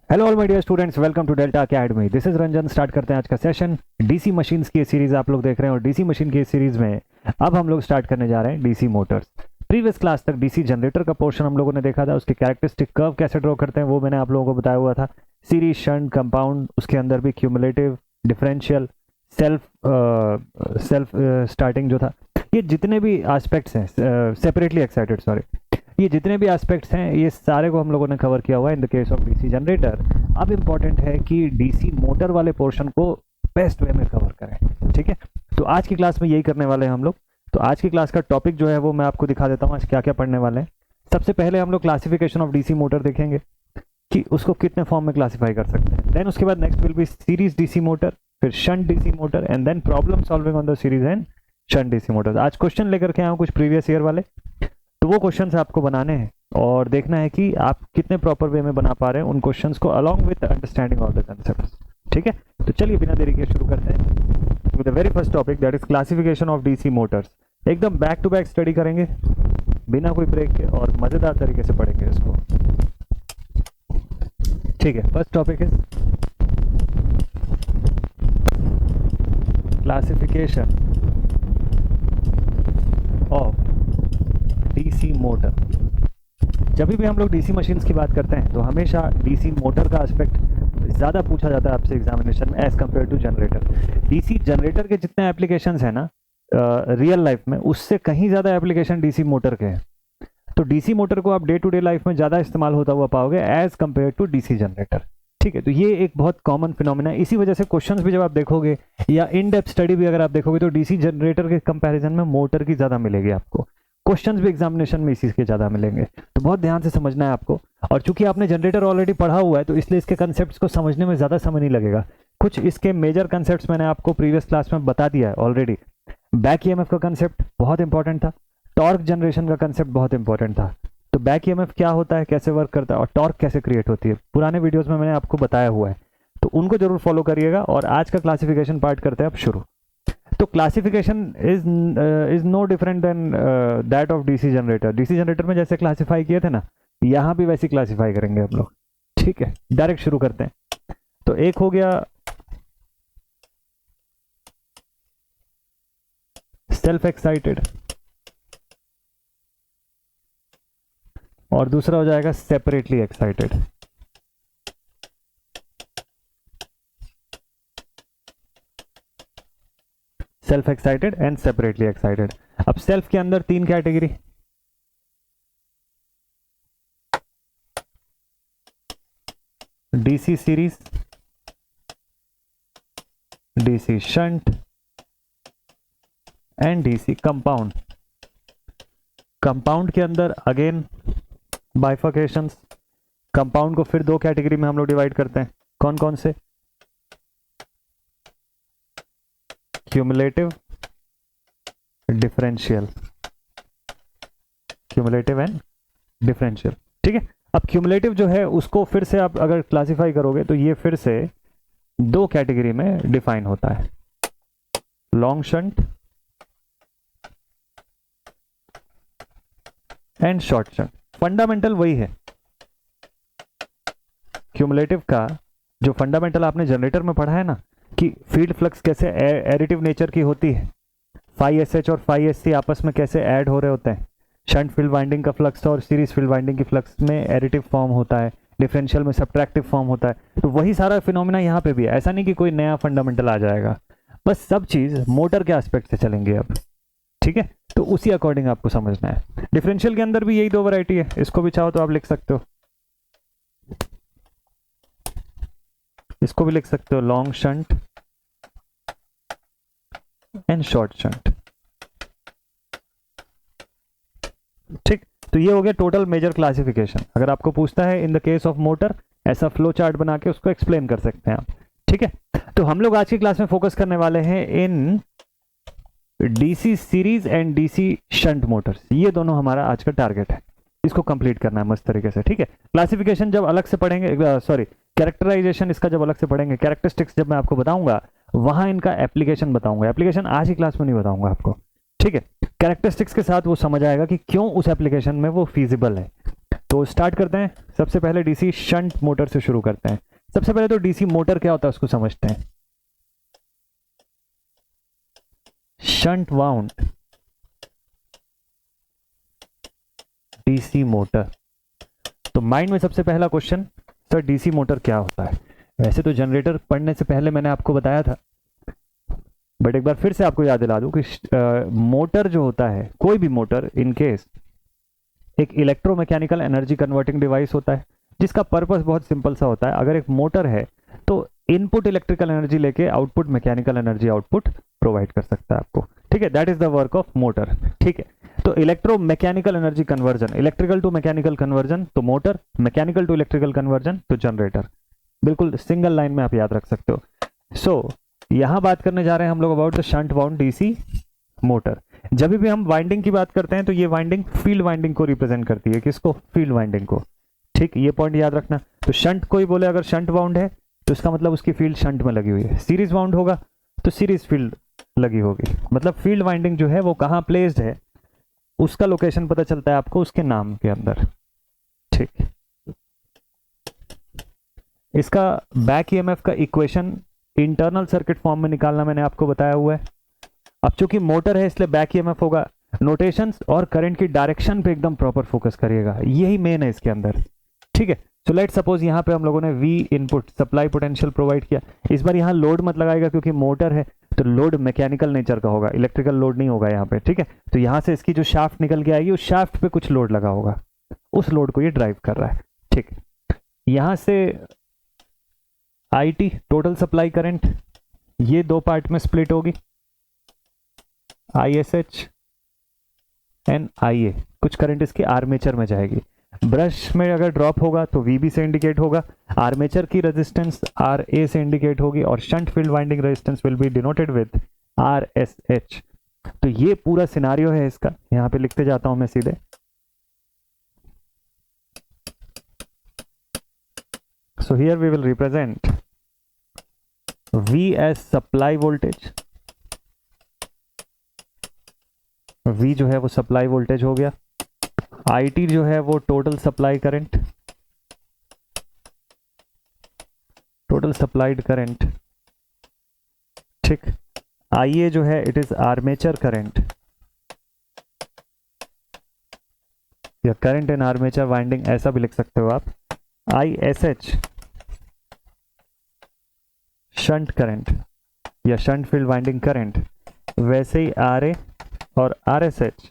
Hello all my dear students, welcome to Delta Academy. This is Ranjan. Start करते हैं आज का सेशन। डीसी मशीन्स की सीरीज आप लोग देख रहे हैं और डीसी मशीन की सीरीज में अब हम लोग स्टार्ट करने जा रहे हैं डीसी मोटर्स। प्रीवियस क्लास तक डीसी जनरेटर का पोर्शन हम लोगों ने देखा था, उसके कैरेक्टरिस्टिक कर्व कैसे ड्रॉ करते हैं वो मैंने आप लोगों को बताया हुआ था। सीरीज, शंट, कंपाउंड, उसके अंदर भी क्यूमुलेटिव, डिफरेंशियल, सेल्फ स्टार्टिंग जो था, ये जितने भी एस्पेक्ट्स हैं, सेपरेटली एक्साइटेड, सॉरी, ये जितने भी एस्पेक्ट्स हैं ये सारे को हम लोगों ने कवर किया हुआ है in the case of DC generator. अब इम्पॉर्टेंट है कि डीसी मोटर वाले पोर्शन को बेस्ट वे में कवर करें, ठीक है। तो आज की क्लास में यही करने वाले हैं हम लोग। तो आज की क्लास का टॉपिक जो है वो मैं आपको दिखा देता हूँ आज क्या क्या पढ़ने वाले हैं। सबसे पहले हम लोग क्लासिफिकेशन ऑफ डीसी मोटर देखेंगे कि उसको कितने फॉर्म में क्लासीफाई कर सकते हैं। देन उसके बाद next will be series DC motor, फिर shunt DC motor, and then problem solving on the series and shunt DC motor. आज क्वेश्चन लेकर के आया हूँ कुछ प्रीवियस ईयर वाले, तो वो क्वेश्चंस आपको बनाने हैं और देखना है कि आप कितने प्रॉपर वे में बना पा रहे हैं उन क्वेश्चंस को along with understanding of the concepts, ठीक है। तो चलिए बिना देरी के शुरू करते हैं with the very first topic, that is classification of DC Motors. एकदम बैक टू बैक स्टडी करेंगे बिना कोई ब्रेक के और मजेदार तरीके से पढ़ेंगे इसको, ठीक है। First topic is classification of DC motor. जब भी हम लोग डीसी मशीन्स की बात करते हैं तो हमेशा डीसी मोटर का एस्पेक्ट ज़्यादा पूछा जाता है आपसे एग्जामिनेशन में as compare to generator. DC generator के जितने एप्लीकेशंस हैं ना रियल लाइफ में, उससे कहीं ज़्यादा एप्लीकेशन डीसी मोटर के हैं। तो डीसी मोटर को आप डे टू डे लाइफ में ज़्यादा इस्तेमाल होता हुआ पाओगे as compare to DC generator, ठीक है। तो ये एक बहुत कॉमन फिनोमिना है। इसी वजह से क्वेश्चंस भी जब आप देखोगे या इन डेप्थ स्टडी भी अगर आप देखोगे तो डीसी जनरेटर के कंपैरिजन में मोटर की ज़्यादा मिलेगी आपको। क्वेश्चंस भी एग्जामिनेशन में इसी के ज़्यादा मिलेंगे, तो बहुत ध्यान से समझना है आपको। और चूंकि आपने जनरेटर ऑलरेडी पढ़ा हुआ है तो इसलिए इसके कंसेप्ट्स को समझने में ज़्यादा समय नहीं लगेगा। कुछ इसके मेजर कंसेप्ट्स मैंने आपको प्रीवियस क्लास में बता दिया है ऑलरेडी। बैक ईएमएफ का कंसेप्ट बहुत इंपॉर्टेंट था, टॉर्क जनरेशन का कंसेप्ट बहुत इंपॉर्टेंट था। तो बैक ईएमएफ क्या होता है, कैसे वर्क करता है और टॉर्क कैसे क्रिएट होती है, पुराने वीडियोज़ में मैंने आपको बताया हुआ है, तो उनको जरूर फॉलो करिएगा। और आज का क्लासिफिकेशन पार्ट करते हैं अब शुरू। तो classification is no different than that of DC generator. DC generator में जैसे क्लासिफाई किए थे ना, यहाँ भी वैसे क्लासिफाई करेंगे हम लोग, ठीक है। डायरेक्ट शुरू करते हैं। तो एक हो गया सेल्फ एक्साइटेड और दूसरा हो जाएगा separately excited. Self excited and separately excited. अब सेल्फ के अंदर तीन category, DC series, DC shunt and DC compound. Compound के अंदर अगेन बाइफर्केशंस। कंपाउंड को फिर दो कैटेगरी में हम लोग डिवाइड करते हैं, कौन कौन से? Cumulative, differential. Cumulative and differential, ठीक है। अब क्यूमुलेटिव जो है उसको फिर से आप अगर क्लासिफाई करोगे तो ये फिर से दो कैटेगरी में डिफाइन होता है, long shunt and short shunt. Fundamental वही है। क्यूमुलेटिव का जो फंडामेंटल आपने जनरेटर में पढ़ा है ना कि फील्ड फ्लक्स कैसे एडिटिव नेचर की होती है, फाई एस एच और फाई एस सी आपस में कैसे ऐड हो रहे होते हैं, शंट फील्ड वाइंडिंग का फ्लक्स और सीरीज फील्ड वाइंडिंग की फ्लक्स में एडिटिव फॉर्म होता है, डिफरेंशियल में सब्ट्रैक्टिव फॉर्म होता है। तो वही सारा फिनोमिना यहाँ पे भी है। ऐसा नहीं कि कोई नया फंडामेंटल आ जाएगा, बस सब चीज मोटर के एस्पेक्ट से चलेंगे अब, ठीक है। तो उसी अकॉर्डिंग आपको समझना है। डिफरेंशियल के अंदर भी यही दो वैरायटी है, इसको भी चाहो तो आप लिख सकते हो, इसको भी लिख सकते हो, long shunt and short shunt, ठीक। तो ये हो गया टोटल मेजर क्लासिफिकेशन। अगर आपको पूछता है in the case of motor, ऐसा फ्लो चार्ट बना के उसको एक्सप्लेन कर सकते हैं आप, ठीक है। तो हम लोग आज की क्लास में फोकस करने वाले हैं in DC series and DC shunt Motors. ये दोनों हमारा आज का टारगेट है, इसको कंप्लीट करना है मस्त तरीके से, ठीक है। क्लासिफिकेशन जब अलग से पढ़ेंगे, सॉरी कैरेक्टराइजेशन इसका जब अलग से पढ़ेंगे, कैरेक्टरिस्टिक्स जब मैं आपको बताऊंगा वहां इनका एप्लीकेशन बताऊंगा। एप्लीकेशन आज की क्लास में नहीं बताऊंगा आपको, ठीक है। कैरेक्टरिस्टिक्स के साथ वो समझ आएगा कि क्यों उस एप्लीकेशन में वो फीजिबल है। तो स्टार्ट करते हैं। सबसे पहले डीसी शंट मोटर से शुरू करते हैं। सबसे पहले तो डीसी मोटर क्या होता है उसको समझते हैं। Shunt wound DC motor. तो माइंड में सबसे पहला क्वेश्चन, सर डीसी मोटर क्या होता है? वैसे तो जनरेटर पढ़ने से पहले मैंने आपको बताया था, बट एक बार फिर से आपको याद दिला दूं कि मोटर जो होता है, कोई भी मोटर इन केस एक इलेक्ट्रोमैकेनिकल एनर्जी कन्वर्टिंग डिवाइस होता है, जिसका पर्पस बहुत सिंपल सा होता है। अगर एक मोटर है तो इनपुट इलेक्ट्रिकल एनर्जी लेके output mechanical energy output provide कर सकता है आपको, ठीक है। That is the work of motor, ठीक है। तो electromechanical energy conversion, electrical to mechanical conversion तो motor, mechanical to electrical conversion तो जनरेटर। बिल्कुल सिंगल लाइन में आप याद रख सकते हो। सो यहां बात करने जा रहे हैं हम लोग about the shunt wound DC motor. जब भी हम वाइंडिंग की बात करते हैं तो ये वाइंडिंग फील्ड वाइंडिंग को रिप्रेजेंट करती है। किसको? फील्ड वाइंडिंग को, ठीक। ये पॉइंट याद रखना। तो शंट कोई बोले अगर शंट वाउंड है तो इसका मतलब उसकी फील्ड शंट में लगी हुई है। सीरीज वाउंड होगा तो सीरीज फील्ड लगी होगी। मतलब फील्ड वाइंडिंग जो है वो कहां प्लेस्ड है उसका लोकेशन पता चलता है आपको उसके नाम के अंदर, ठीक। इसका बैक ईएमएफ का इक्वेशन इंटरनल सर्किट फॉर्म में निकालना मैंने आपको बताया हुआ है। अब चूंकि मोटर है इसलिए बैक ईएमएफ होगा। नोटेशंस और करंट की डायरेक्शन पे एकदम प्रॉपर फोकस करिएगा, यही मेन है इसके अंदर, ठीक है। सो लेट सपोज यहाँ पे हम लोगों ने V input supply potential provide किया। इस बार यहाँ लोड मत लगाएगा क्योंकि मोटर है तो लोड मैकेनिकल नेचर का होगा, इलेक्ट्रिकल लोड नहीं होगा यहाँ पे, ठीक है। तो यहाँ से इसकी जो शाफ्ट निकल के आएगी उस शाफ्ट पे कुछ लोड लगा होगा, उस लोड को ये ड्राइव कर रहा है, ठीक। यहाँ से IT टोटल सप्लाई करंट ये दो पार्ट में स्प्लिट होगी, ISH एंड IA। कुछ करंट इसके आर्मेचर में जाएगी। ब्रश में अगर ड्रॉप होगा तो VB से इंडिकेट होगा, आर्मेचर की रेजिस्टेंस RA से इंडिकेट होगी और shunt field winding resistance will be denoted with RSH। तो ये पूरा सिनारियो है इसका। यहां पे लिखते जाता हूं मैं सीधे। So here we will represent V as supply voltage, V जो है वो सप्लाई वोल्टेज हो गया, IT जो है वो total supply current, total supplied current, ठीक। IA जो है इट इज आर्मेचर करंट या करंट इन आर्मेचर वाइंडिंग, ऐसा भी लिख सकते हो आप। ISH शंट करंट या शंट फील्ड वाइंडिंग करंट, वैसे ही RA और RSH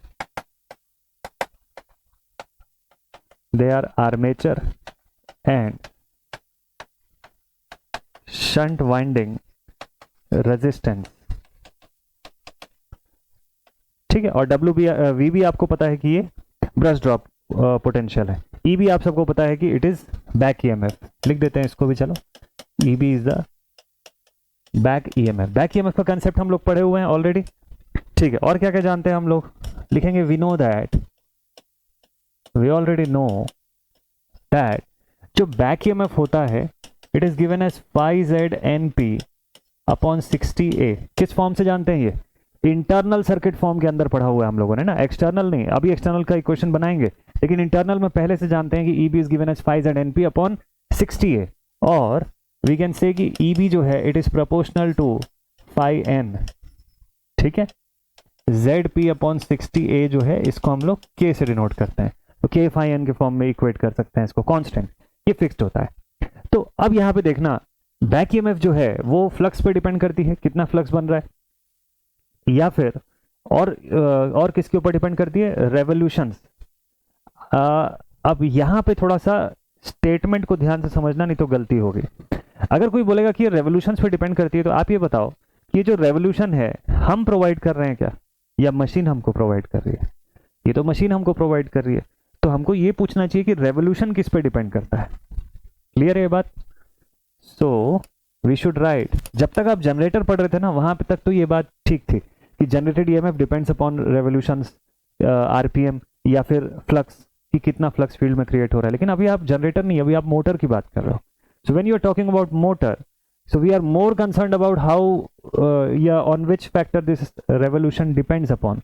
they are armature and shunt winding resistance, ठीक है। और V भी आपको पता है कि ये ब्रश ड्रॉप पोटेंशियल है। E भी आप सबको पता है कि इट इज बैक EMF, लिख देते हैं इसको भी, चलो। EB is the back EMF। Back EMF का कंसेप्ट हम लोग पढ़े हुए हैं ऑलरेडी, ठीक है। और क्या क्या जानते हैं हम लोग? लिखेंगे we know that, we already know that जो बैक EMF होता है it is given as phi z NP upon 60A। किस फॉर्म से जानते हैं? ये इंटरनल सर्किट फॉर्म के अंदर पढ़ा हुआ है हम लोगों ने ना, एक्सटर्नल नहीं। अभी एक्सटर्नल का इक्वेशन बनाएंगे, लेकिन इंटरनल में पहले से जानते हैं कि EB is given as phi z NP upon 60A। और वी कैन से कि EB जो है it is proportional to phi n, ठीक है। ZP अपॉन 60A जो है इसको हम लोग K से डिनोट करते हैं, तो K phi n के फॉर्म में इक्वेट कर सकते हैं इसको, कांस्टेंट, ये फिक्स्ड होता है। तो अब यहां पे देखना बैक EMF जो है वो फ्लक्स पे डिपेंड करती है, कितना फ्लक्स बन रहा है, या फिर और किसके ऊपर डिपेंड करती है? रेवोल्यूशंस। अब यहां पे थोड़ा सा स्टेटमेंट को ध्यान से समझना, नहीं तो गलती होगी। अगर कोई बोलेगा कि ये रेवोल्यूशंस पे डिपेंड करती है, तो आप ये बताओ कि ये जो रेवोल्यूशन है हम प्रोवाइड कर रहे हैं क्या, या मशीन हमको प्रोवाइड कर रही है? ये तो मशीन हमको प्रोवाइड कर रही है, तो हमको ये पूछना चाहिए कि रेवोल्यूशन किस पे डिपेंड करता है। क्लियर है ये बात? सो वी शुड राइट, जब तक आप जनरेटर पढ़ रहे थे ना वहां पे तक तो ये बात ठीक थी कि generated EMF depends upon revolutions, RPM या फिर फ्लक्स, कि कितना फ्लक्स फील्ड में क्रिएट हो रहा है। लेकिन अभी आप जनरेटर नहीं, अभी आप मोटर की बात कर रहे हो। So when you are talking about motor, so we are more concerned about how on which factor this revolution depends upon,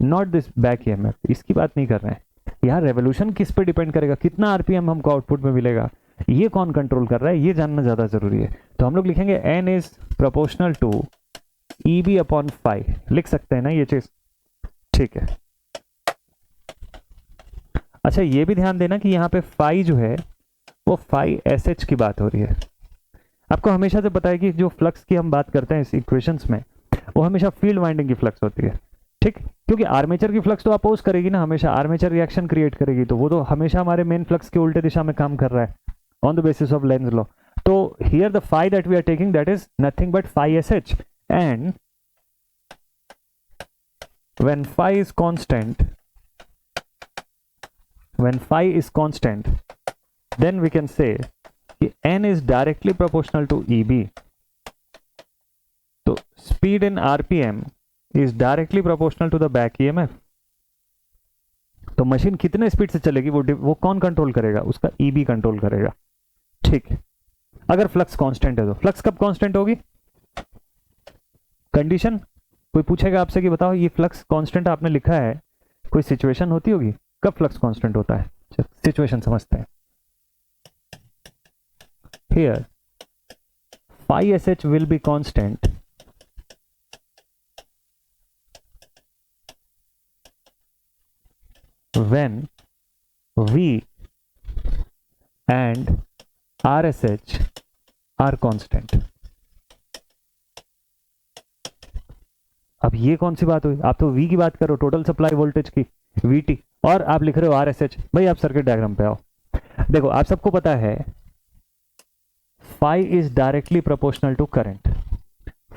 not this back EMF। इसकी बात नहीं कर रहे हैं, यहाँ रेवोल्यूशन किस पे डिपेंड करेगा, कितना आरपीएम हमको आउटपुट में मिलेगा, ये कौन कंट्रोल कर रहा है, ये जानना ज्यादा जरूरी है। तो हम लोग लिखेंगे n is proportional to EB upon phi, लिख सकते हैं ना ये चीज, ठीक है। अच्छा ये भी ध्यान देना कि यहाँ पे फाई जो है वो फाई SH की बात हो रही है। आपको हमेशा से पता है कि जो फ्लक्स की हम बात करते हैं इस इक्वेशंस में, वो हमेशा फील्ड वाइंडिंग की फ्लक्स होती है, ठीक, क्योंकि आर्मेचर की फ्लक्स तो अपोज करेगी ना, हमेशा आर्मेचर रिएक्शन क्रिएट करेगी, तो वो तो हमेशा हमारे मेन फ्लक्स के उल्टे दिशा में काम कर रहा है on the basis of lenz law. तो here the phi that we are taking that is nothing but phi SH, and when phi is constant, then we can say कि n is directly proportional to EB, तो speed in RPM is directly proportional to the back EMF। तो machine कितने speed से चलेगी वो कौन control करेगा, उसका EB कंट्रोल करेगा, ठीक है। अगर फ्लक्स कांस्टेंट है तो फ्लक्स कब कांस्टेंट होगी, कंडीशन, कोई पूछेगा आपसे कि बताओ ये फ्लक्स कांस्टेंट आपने लिखा है, कोई सिचुएशन होती होगी कब फ्लक्स कांस्टेंट होता है, सिचुएशन समझते हैं। Here phi SH will be constant when V and RSH are constant। अब ये कौन सी बात हुई, आप तो V की बात करो, टोटल सप्लाई वोल्टेज की VT, और आप लिख रहे हो RSH। भाई आप सर्किट डायग्राम पे आओ, देखो आप सबको पता है phi is directly proportional to current,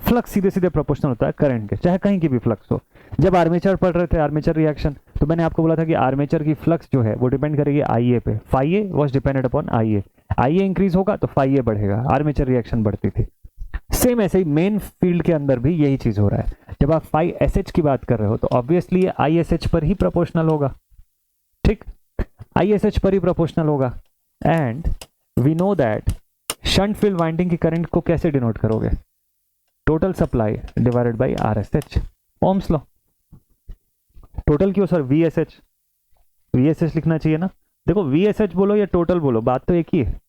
flux सीधे सीधे प्रोपोर्शनल होता है करंट के, चाहे कहीं की भी फ्लक्स हो। जब आर्मेचर पढ़ रहे थे, आर्मेचर रिएक्शन, तो मैंने आपको बोला था कि आर्मेचर की फ्लक्स जो है वो डिपेंड करेगी IA पे, phi a was depended upon IA increase होगा तो फाई ए बढ़ेगा, आर्मेचर रिएक्शन बढ़ती थी। सेम ऐसे ही मेन फील्ड के अंदर भी यही चीज हो रहा है। जब आप फाई SH की बात कर रहे हो तो ऑब्वियसली ये ISH पर ही प्रोपोर्शनल होगा, ठीक, ISH पर ही प्रोपोर्शनल होगा। And we know that shunt field winding की करंट को कैसे डिनोट करोगे, total supply divided by RSH, Ohm's law. Total क्यों सर, VSH लिखना चाहिए ना, देखो VSH बोलो या टोटल बोलो, बात तो एक ही है।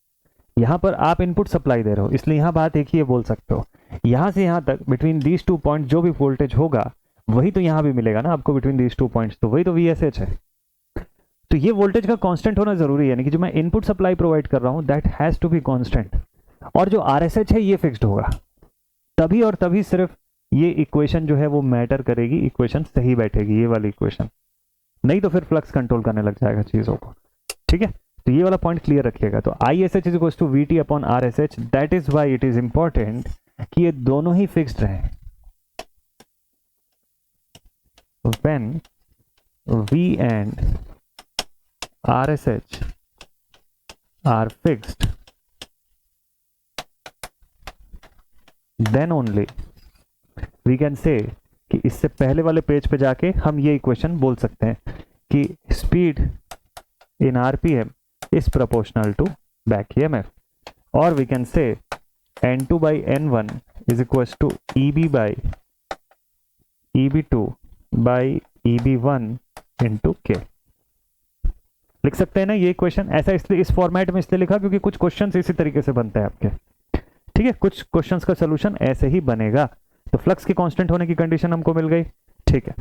यहां पर आप इनपुट सप्लाई दे रहे हो, इसलिए यहां बात एक ही है, बोल सकते हो। यहां से यहां तक बिटवीन दीज 2 पॉइंट जो भी वोल्टेज होगा वही तो यहां भी मिलेगा ना आपको, बिटवीन दीज 2 पॉइंट्स, तो वही तो VSH है। तो ये वोल्टेज का कांस्टेंट होना जरूरी है, यानी कि जो मैं इनपुट सप्लाई प्रोवाइड कर रहा हूं that has to be constant, और जो RSH है ये फिक्स्ड होगा। तभी और तभी सिर्फ ये इक्वेशन जो है वो मैटर करेगी, इक्वेशन सही बैठेगी, ये वाली इक्वेशन, नहीं तो फिर फ्लक्स कंट्रोल करने लग जाएगा चीजों को, ठीक है। तो ये वाला पॉइंट क्लियर रखिएगा। तो ISH is equals to VT upon RSH, that is why it is important कि ये दोनों ही फिक्स्ड रहें। When V and RSH are fixed, then only we can say कि इससे पहले वाले पेज पे जाके हम ये इक्वेशन बोल सकते हैं कि speed in RPM is proportional to back EMF, or we can say N2 by N1 is equals to EB by EB2 by EB1 into K। लिख सकते हैं ना ये इक्वेशन, ऐसा इसलिए इस फॉर्मेट में इसलिए लिखा क्योंकि कुछ क्वेश्चंस इसी तरीके से बनते हैं आपके, ठीक है, कुछ क्वेश्चंस का सोल्यूशन ऐसे ही बनेगा। तो फ्लक्स के कांस्टेंट होने की कंडीशन हमको मिल गई, ठीक है।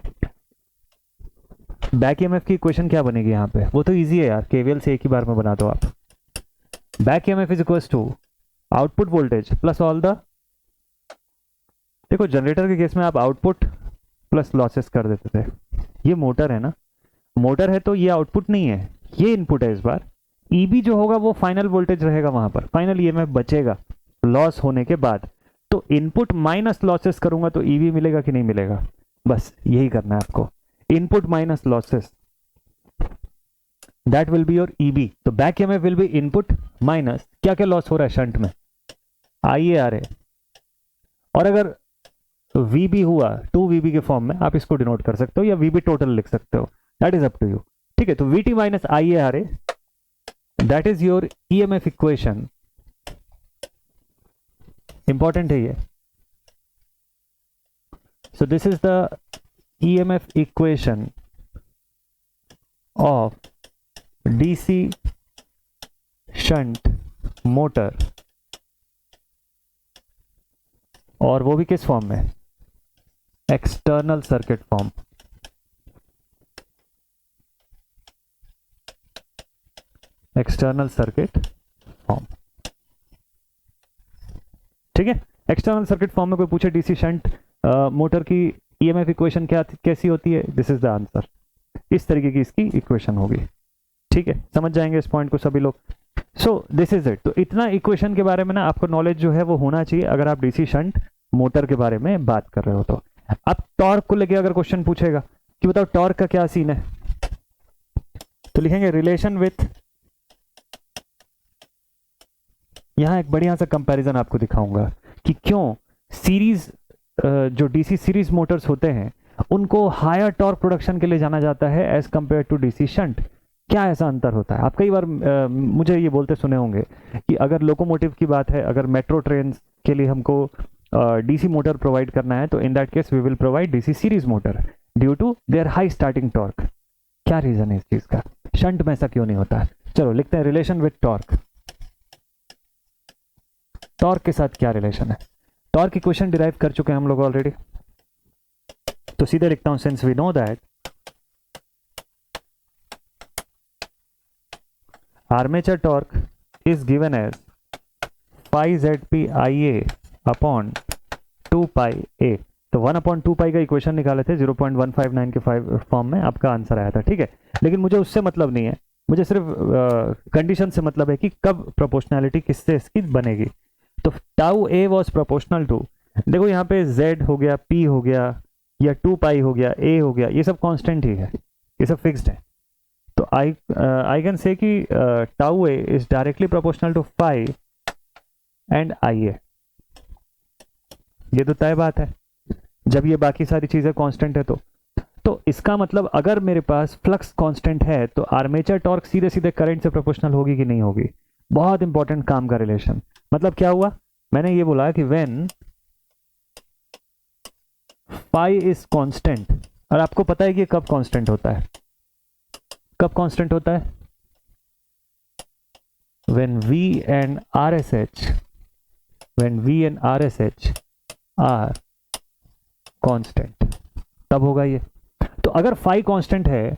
बैक EMF की इक्वेशन क्या बनेगी यहाँ पे, वो तो इजी है यार, केवीएल से एक ही बार में बना दो आप। Back EMF is equals to output voltage plus all the, देखो जनरेटर के केस में आप आउटपुट प्लस लॉसेस कर देते थे, ये मोटर है ना, मोटर है तो ये आउटपुट नहीं है, ये इनपुट है। इस बार EB जो होगा वो फाइनल वोल्टेज रहेगा, वहां पर फाइनल EMF बचेगा लॉस होने के बाद। तो इनपुट माइनस लॉसेस करूंगा तो EB मिलेगा कि नहीं मिलेगा, बस यही करना है आपको, input minus losses, that will be your EB। तो back EMF will be input minus क्या क्या लॉस हो रहा है शंट में, IARA, और अगर VB हुआ 2VB के फॉर्म में आप इसको डिनोट कर सकते हो या VB टोटल लिख सकते हो, that is up to you, ठीक है। तो VT minus IARA that is your EMF equation, important है ये। So this is the EMF equation of DC shunt motor, और वो भी किस फॉर्म में, external circuit form. External circuit form, ठीक है। एक्सटर्नल सर्किट फॉर्म में कोई पूछे डीसी शंट मोटर की ईएमएफ इक्वेशन क्या कैसी होती है, दिस इज द आंसर। इस तरीके की इसकी इक्वेशन होगी, ठीक है। समझ जाएंगे इस पॉइंट को सभी लोग। सो दिस इज इट। तो इतना इक्वेशन के बारे में ना आपको नॉलेज जो है वो होना चाहिए अगर आप डीसी शंट मोटर के बारे में बात कर रहे हो तो। अब टॉर्क को लेके अगर क्वेश्चन पूछेगा कि बताओ टॉर्क का क्या सीन है, तो लिखेंगे रिलेशन विथ, यहां एक बढ़िया सा कंपैरिजन आपको दिखाऊंगा कि क्यों सीरीज जो डीसी सीरीज मोटर्स होते हैं उनको हायर टॉर्क प्रोडक्शन के लिए जाना जाता है as compare to DC shunt. क्या ऐसा अंतर होता है? आप कई बार मुझे ये बोलते सुने होंगे कि अगर लोकोमोटिव की बात है, अगर मेट्रो ट्रेन के लिए हमको डीसी मोटर प्रोवाइड करना है तो in that case we will provide DC series motor due to their high starting torque. क्या रीजन है इस चीज का? शंट में ऐसा क्यों नहीं होता है? चलो लिखते हैं रिलेशन विथ टॉर्क। टॉर्क के साथ क्या रिलेशन है? टॉर्क इक्वेशन डिराइव कर चुके हैं हम लोग ऑलरेडी, तो सीधे लिखता हूं since we know that armature torque is given as pi Z P I A upon 2 pi A. तो 1 अपॉन 2 पाई का इक्वेशन निकाले थे 0.159 के फॉर्म में, आपका आंसर आया था, ठीक है। लेकिन मुझे उससे मतलब नहीं है, मुझे सिर्फ कंडीशन से मतलब है कि कब प्रोपोर्शनैलिटी किससे इसकी बनेगी। तो tau A was proportional to, देखो यहाँ पे z हो गया, p हो गया, या 2 पाई हो गया, a हो गया, ये सब कांस्टेंट ही है, ये सब फिक्स्ड है। तो आई कैन से कि tau A is directly proportional to phi and I a. ये तो तय बात है जब ये बाकी सारी चीजें कांस्टेंट है तो इसका मतलब अगर मेरे पास फ्लक्स कांस्टेंट है तो आर्मेचर टॉर्क सीधे सीधे करंट से प्रोपोर्शनल होगी कि नहीं होगी? बहुत इंपॉर्टेंट काम का रिलेशन। मतलब क्या हुआ, मैंने ये बोला कि व्हेन फाई इज कांस्टेंट, और आपको पता है कि कब कांस्टेंट होता है, कब कांस्टेंट होता है? When V and R S H, when V and R S H are constant, तब होगा ये। तो अगर फाई कांस्टेंट है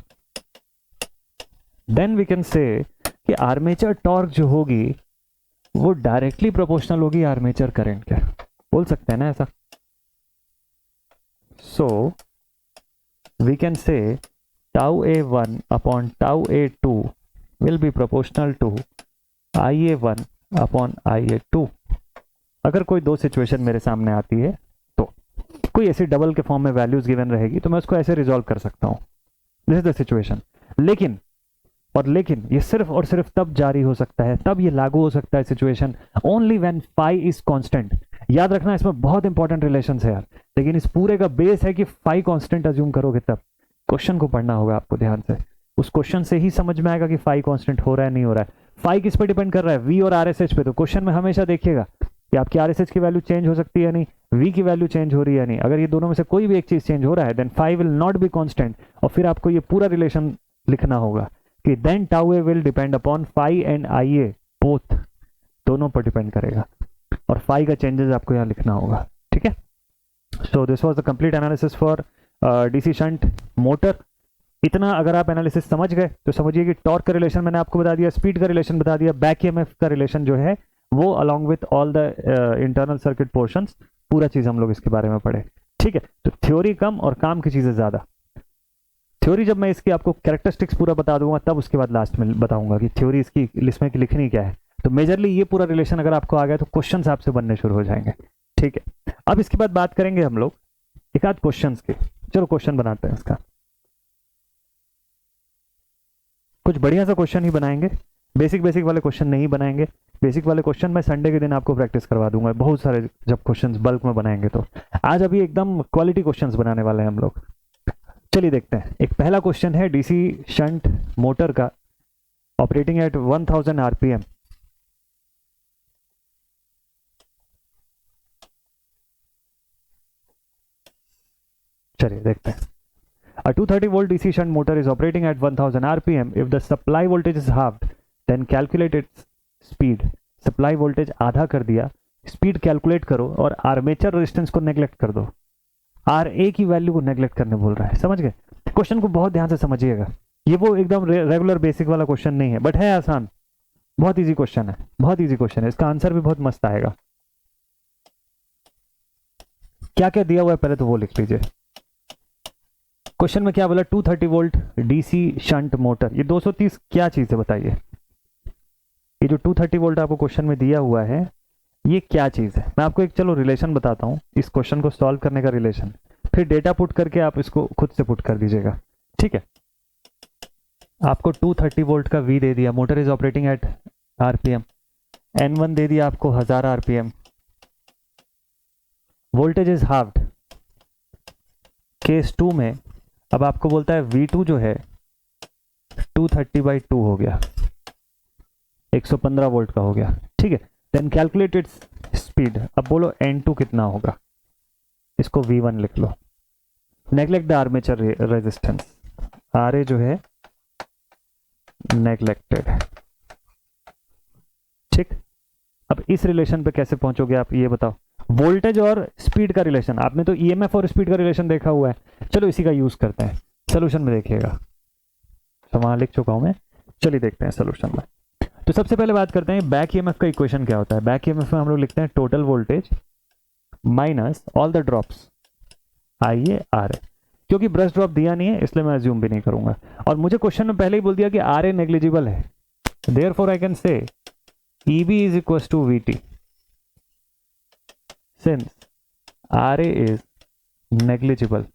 देन वी कैन से कि आर्मेचर टॉर्क जो होगी वो डायरेक्टली प्रोपोर्शनल होगी आर्मेचर करंट के, बोल सकते हैं ना ऐसा। So we can say tau A one upon tau A two will be proportional to I A one upon I A two. अगर कोई दो सिचुएशन मेरे सामने आती है तो कोई ऐसी डबल के फॉर्म में वैल्यूज गिवन रहेगी तो मैं उसको ऐसे रिजॉल्व कर सकता हूं, दिस इज द सिचुएशन। लेकिन ये सिर्फ और सिर्फ तब जारी हो सकता है, तब ये लागू हो सकता है situation only when phi is constant. याद रखना इसमें बहुत इंपॉर्टेंट रिलेशंस है यार, लेकिन इस पूरे का बेस है कि फाई कांस्टेंट अज्यूम करोगे तब। क्वेश्चन को पढ़ना होगा आपको ध्यान से, उस क्वेश्चन से ही समझ में आएगा कि फाई कांस्टेंट हो रहा है नहीं हो रहा है। फाई किस पे डिपेंड कर रहा है? वी और आरएसएच पे। तो क्वेश्चन में हमेशा देखिएगा कि आपकी आरएसएच की वैल्यू चेंज हो सकती है नहीं, वी की वैल्यू चेंज हो रही है नहीं। अगर ये दोनों में से कोई भी एक चीज चेंज हो रहा है then phi will not be constant, और फिर आपको ये पूरा रिलेशन लिखना होगा कि then tau A will depend upon phi and I A, both, दोनों पर डिपेंड करेगा, और फाई का चेंजेस आपको यहाँ लिखना होगा, ठीक है। So this was the complete analysis for DC shunt motor. इतना अगर आप एनालिसिस समझ गए तो समझिए कि टॉर्क का रिलेशन मैंने आपको बता दिया, स्पीड का रिलेशन बता दिया, बैक ईएमएफ का रिलेशन जो है वो along with all the internal circuit portions, पूरा चीज हम लोग इसके बारे में पढ़े, ठीक है। तो थ्योरी कम और काम की चीजें ज्यादा। थ्योरी जब मैं इसकी आपको कैरेक्टरिस्टिक्स पूरा बता दूंगा तब उसके बाद लास्ट में बताऊंगा कि थ्योरी इसकी लिस्ट में लिखनी क्या है। तो मेजरली ये पूरा रिलेशन अगर आपको आ गया तो क्वेश्चन आपसे बनने शुरू हो जाएंगे, ठीक है। अब इसके बाद बात करेंगे हम लोग एक आध क्वेश्चन की। चलो क्वेश्चन बनाते हैं इसका, कुछ बढ़िया सा क्वेश्चन ही बनाएंगे, बेसिक वाले क्वेश्चन नहीं बनाएंगे। बेसिक वाले क्वेश्चन मैं संडे के दिन आपको प्रैक्टिस करवा दूंगा, बहुत सारे जब क्वेश्चंस बल्क में बनाएंगे तो। आज अभी एकदम क्वालिटी क्वेश्चंस बनाने वाले हैं हम लोग। चलिए देखते हैं। एक पहला क्वेश्चन है डीसी शंट मोटर का, ऑपरेटिंग एट 1000 आरपीएम। चलिए देखते हैं। A 230 volt DC shunt motor is operating at 1000 rpm. If the supply voltage is halved, then calculate its speed. Supply voltage आधा कर दिया, स्पीड कैलकुलेट करो और आर्मेचर रेजिस्टेंस को नेग्लेक्ट कर दो. आर ए की वैल्यू को नेग्लेक्ट करने बोल रहा है. समझ गए? क्वेश्चन को बहुत ध्यान से समझिएगा. ये वो एकदम रेगुलर बेसिक वाला क्वेश्चन नहीं है, बट है आसान. बहुत इजी क्वेश्चन है, बहुत इजी क्वेश्चन है. इसका आंसर भी बहुत मस्त आएगा. क्या क्या दिया हुआ है पहले तो वो लिख लीजिए. क्वेश्चन में क्या बोला? 230 वोल्ट डीसी शंट मोटर. ये 230 क्या चीज है बताइए? ये जो 230 वोल्ट आपको क्वेश्चन में दिया हुआ है ये क्या चीज है? मैं आपको एक चलो रिलेशन बताता हूँ, इस क्वेश्चन को सॉल्व करने का रिलेशन, फिर डेटा पुट करके आप इसको खुद से पुट कर दीजिएगा. ठीक है? आपको 230 वोल्ट का V दे दिया, motor is operating eight RPM. N1 दे दिया आपको 1000 RPM. Voltage is halved. Case 2 में अब आपको बोलता है V2 जो है 230/2 हो गया, 115 वोल्ट का हो गया. ठीक है? Then calculate its speed. अब बोलो N2 कितना होगा? इसको V1 लिख लो. Neglect the armature resistance. R a जो है नेग्लेक्टेड. ठीक. अब इस रिलेशन पे कैसे पहुंचोगे आप ये बताओ. वोल्टेज और स्पीड का रिलेशन, आपने तो ईएमएफ और स्पीड का रिलेशन देखा हुआ है. चलो इसी का यूज करते हैं. सोल्यूशन में देखिएगा, तो वहां लिख चुका हूं मैं. चलिए देखते हैं सोल्यूशन में. तो सबसे पहले बात करते हैं बैक ईएमएफ का इक्वेशन क्या होता है. बैक ईएमएफ में हम लोग लिखते हैं total voltage minus all the drops आईए आर ए. क्योंकि ब्रश ड्रॉप दिया नहीं है इसलिए मैं अज्यूम भी नहीं करूंगा, और मुझे क्वेश्चन में पहले ही बोल दिया कि आर ए नेग्लिजिबल है. Therefore I can say EB is equal to VT. Since R A is negligible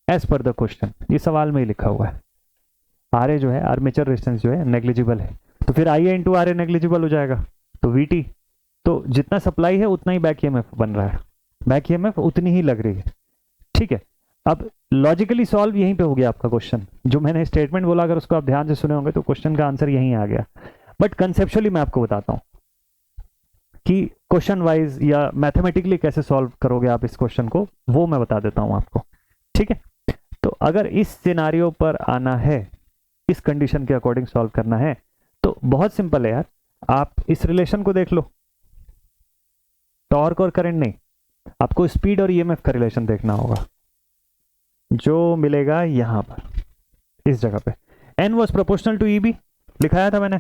as per the question. ये सवाल में ही लिखा हुआ है. आर ए जो है आर्मेचर रेजिस्टेंस जो है नेग्लिजिबल है, तो फिर आई ए इंटू आर ए नेग्लिजिबल हो जाएगा. तो वीटी, तो जितना सप्लाई है उतना ही बैक ईएमएफ बन रहा है, बैक ईएमएफ उतनी ही लग रही है. ठीक है? अब लॉजिकली सॉल्व यहीं पे हो गया आपका क्वेश्चन. जो मैंने स्टेटमेंट बोला अगर उसको आप ध्यान से सुने होंगे तो क्वेश्चन का आंसर यहीं आ गया. बट कंसेप्चुअली मैं आपको बताता हूं कि क्वेश्चन वाइज या मैथमेटिकली कैसे सॉल्व करोगे आप इस क्वेश्चन को, वो मैं बता देता हूं आपको. ठीक है? तो अगर इस सिनारियो पर आना है, इस कंडीशन के अकॉर्डिंग सॉल्व करना है, तो बहुत सिंपल है यार. आप इस रिलेशन को देख लो. टॉर्क और करंट नहीं, आपको स्पीड और ईएमएफ का रिलेशन देखना होगा, जो मिलेगा यहां पर इस जगह पे. N was proportional to EB लिखाया था मैंने.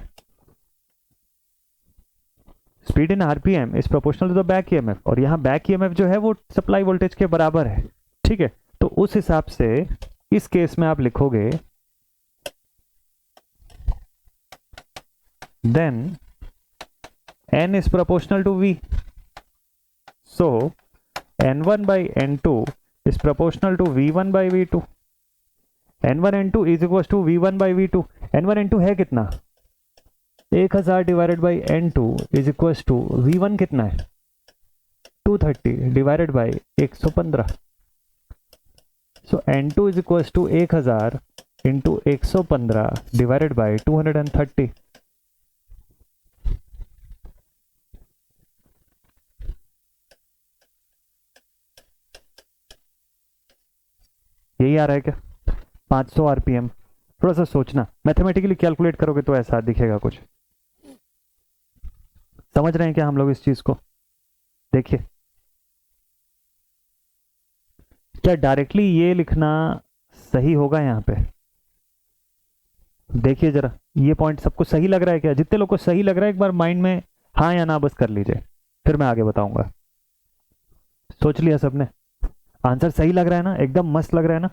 Speed in RPM is proportional to the back EMF, और यहां बैक ईएमएफ जो है वो सप्लाई वोल्टेज के बराबर है. ठीक है? तो उस हिसाब से इस केस में आप लिखोगे then n is proportional to v, so n1 by n2 is proportional to v1 by v2. n1 n2 is equals to v1 by v2. n1 n2 है कितना? 1000 divided by n2 is equals to v1 कितना है? 230 divided by 115. So n2 is equals to 1000 into 115 divided by 230. यही आ रहा है क्या? 500 RPM. थोड़ा सा सोचना, मैथमेटिकली कैलकुलेट करोगे तो ऐसा दिखेगा कुछ. समझ रहे हैं क्या हम लोग इस चीज को? देखिए, क्या डायरेक्टली ये लिखना सही होगा यहां पे? देखिए जरा, ये पॉइंट सबको सही लग रहा है क्या? जितने लोग को सही लग रहा है एक बार माइंड में हाँ या ना बस कर लीजिए, फिर मैं आगे बताऊंगा. सोच लिया सबने? आंसर सही लग रहा है ना? एकदम मस्त लग रहा है ना?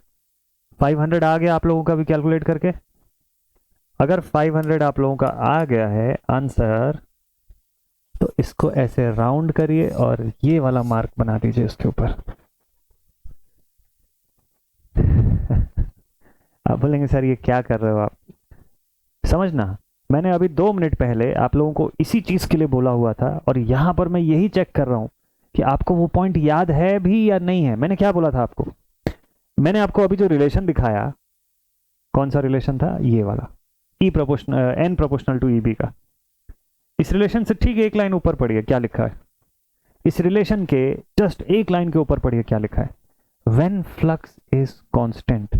500 आ गया आप लोगों का भी कैलकुलेट करके? अगर 500 आप लोगों का आ गया है आंसर, तो इसको ऐसे राउंड करिए और ये वाला मार्क बना दीजिए उसके ऊपर. आप बोलेंगे सर ये क्या कर रहे हो आप? समझना, मैंने अभी 2 मिनट पहले आप लोगों को इसी चीज के लिए बोला हुआ था, और यहां पर मैं यही चेक कर रहा हूं कि आपको वो पॉइंट याद है भी या नहीं है. मैंने क्या बोला था आपको? मैंने आपको अभी जो रिलेशन दिखाया, कौन सा रिलेशन था? ये वाला, E proportional N proportional to Eb का. इस रिलेशन से ठीक एक लाइन ऊपर पड़ी है, क्या लिखा है? इस रिलेशन के जस्ट एक लाइन के ऊपर पढ़िए क्या लिखा है, व्हेन फ्लक्स इज कांस्टेंट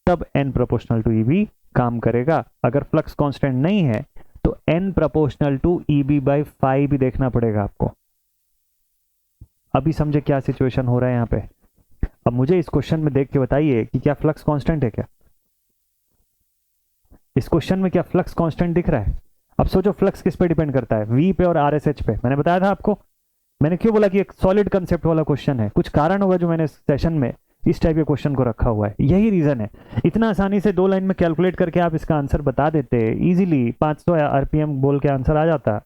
तब n प्रोपोर्शनल टू EB काम करेगा, अगर फ्लक्स कांस्टेंट नहीं है तो n प्रोपोर्शनल टू EB/phi भी देखना पड़ेगा आपको। अभी समझे क्या सिचुएशन हो रहा है यहाँ पे। अब मुझे इस क्वेश्चन में देख के बताइए कि क्या फ्लक्स कांस्टेंट है क्या, इस क्वेश्चन में क्या फ्लक्स कांस्टेंट दिख रहा है। अब सोचो फ्लक्स किस पे डिपेंड करता है, V पे और RSH पे। मैंने बताया था आपको, मैंने क्यों बोला कि एक सॉलिड कंसेप्ट वाला क्वेश्चन है, कुछ कारण होगा जो मैंने सेशन में इस टाइप के क्वेश्चन को रखा हुआ है, यही रीजन है। इतना आसानी से 2 लाइन में कैलकुलेट करके आप इसका आंसर बता देते इजीली, 500 RPM बोल के आंसर आ जाता,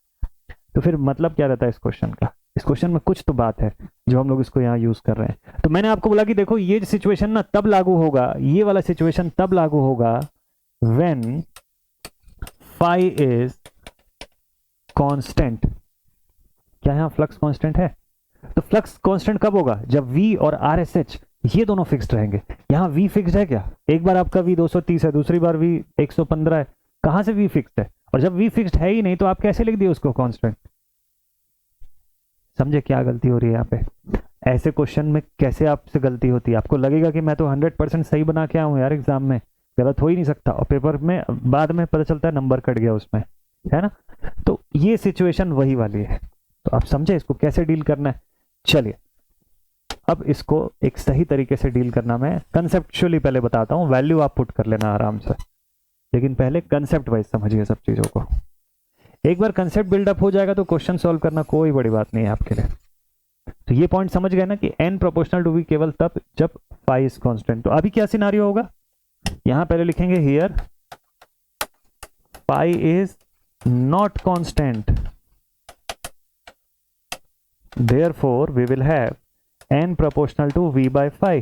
तो फिर मतलब क्या रहता है इस क्वेश्चन का। इस क्वेश्चन में कुछ तो बात है जो हम लोग इसको यहाँ यूज कर रहे हैं। तो मैंने आपको बोला कि देखो ये सिचुएशन ना तब लागू होगा, ये वाला सिचुएशन तब लागू होगा व्हेन फाई इज कांस्टेंट। क्या यहाँ फ्लक्स कांस्टेंट है? तो फ्लक्स कांस्टेंट कब होगा, जब V और RSH ये दोनों फिक्स्ड रहेंगे। यहाँ V फिक्स्ड है क्या, एक बार आपका V 230 है, दूसरी बार V 115 है, कहां से V फिक्स्ड है? और जब V फिक्स्ड है ही नहीं तो आप कैसे लिख दिए उसको कांस्टेंट। समझे क्या गलती हो रही है यहाँ पे। ऐसे क्वेश्चन में कैसे आपसे गलती होती है, आपको लगेगा कि मैं तो 100% सही बना के आऊं यार, एग्जाम में गलत हो ही नहीं सकता, और पेपर में बाद में पता चलता है नंबर कट गया उसमें, है ना। तो ये सिचुएशन वही वाली है। तो आप समझे इसको कैसे डील करना है। चलिए अब इसको एक सही तरीके से डील करना मैं कंसेप्चुअली पहले बताता हूं, वैल्यू आप पुट कर लेना आराम से, लेकिन पहले कंसेप्ट वाइज समझिए सब चीजों को। एक बार कंसेप्ट बिल्डअप हो जाएगा तो क्वेश्चन सॉल्व करना कोई बड़ी बात नहीं है आपके लिए। तो ये पॉइंट समझ गए ना कि n प्रोपोर्शनल टू V केवल तब जब फाई इज कांस्टेंट। तो अभी क्या सिनारियो होगा, यहां पहले लिखेंगे here phi is not constant, therefore we will have n proportional to V/phi।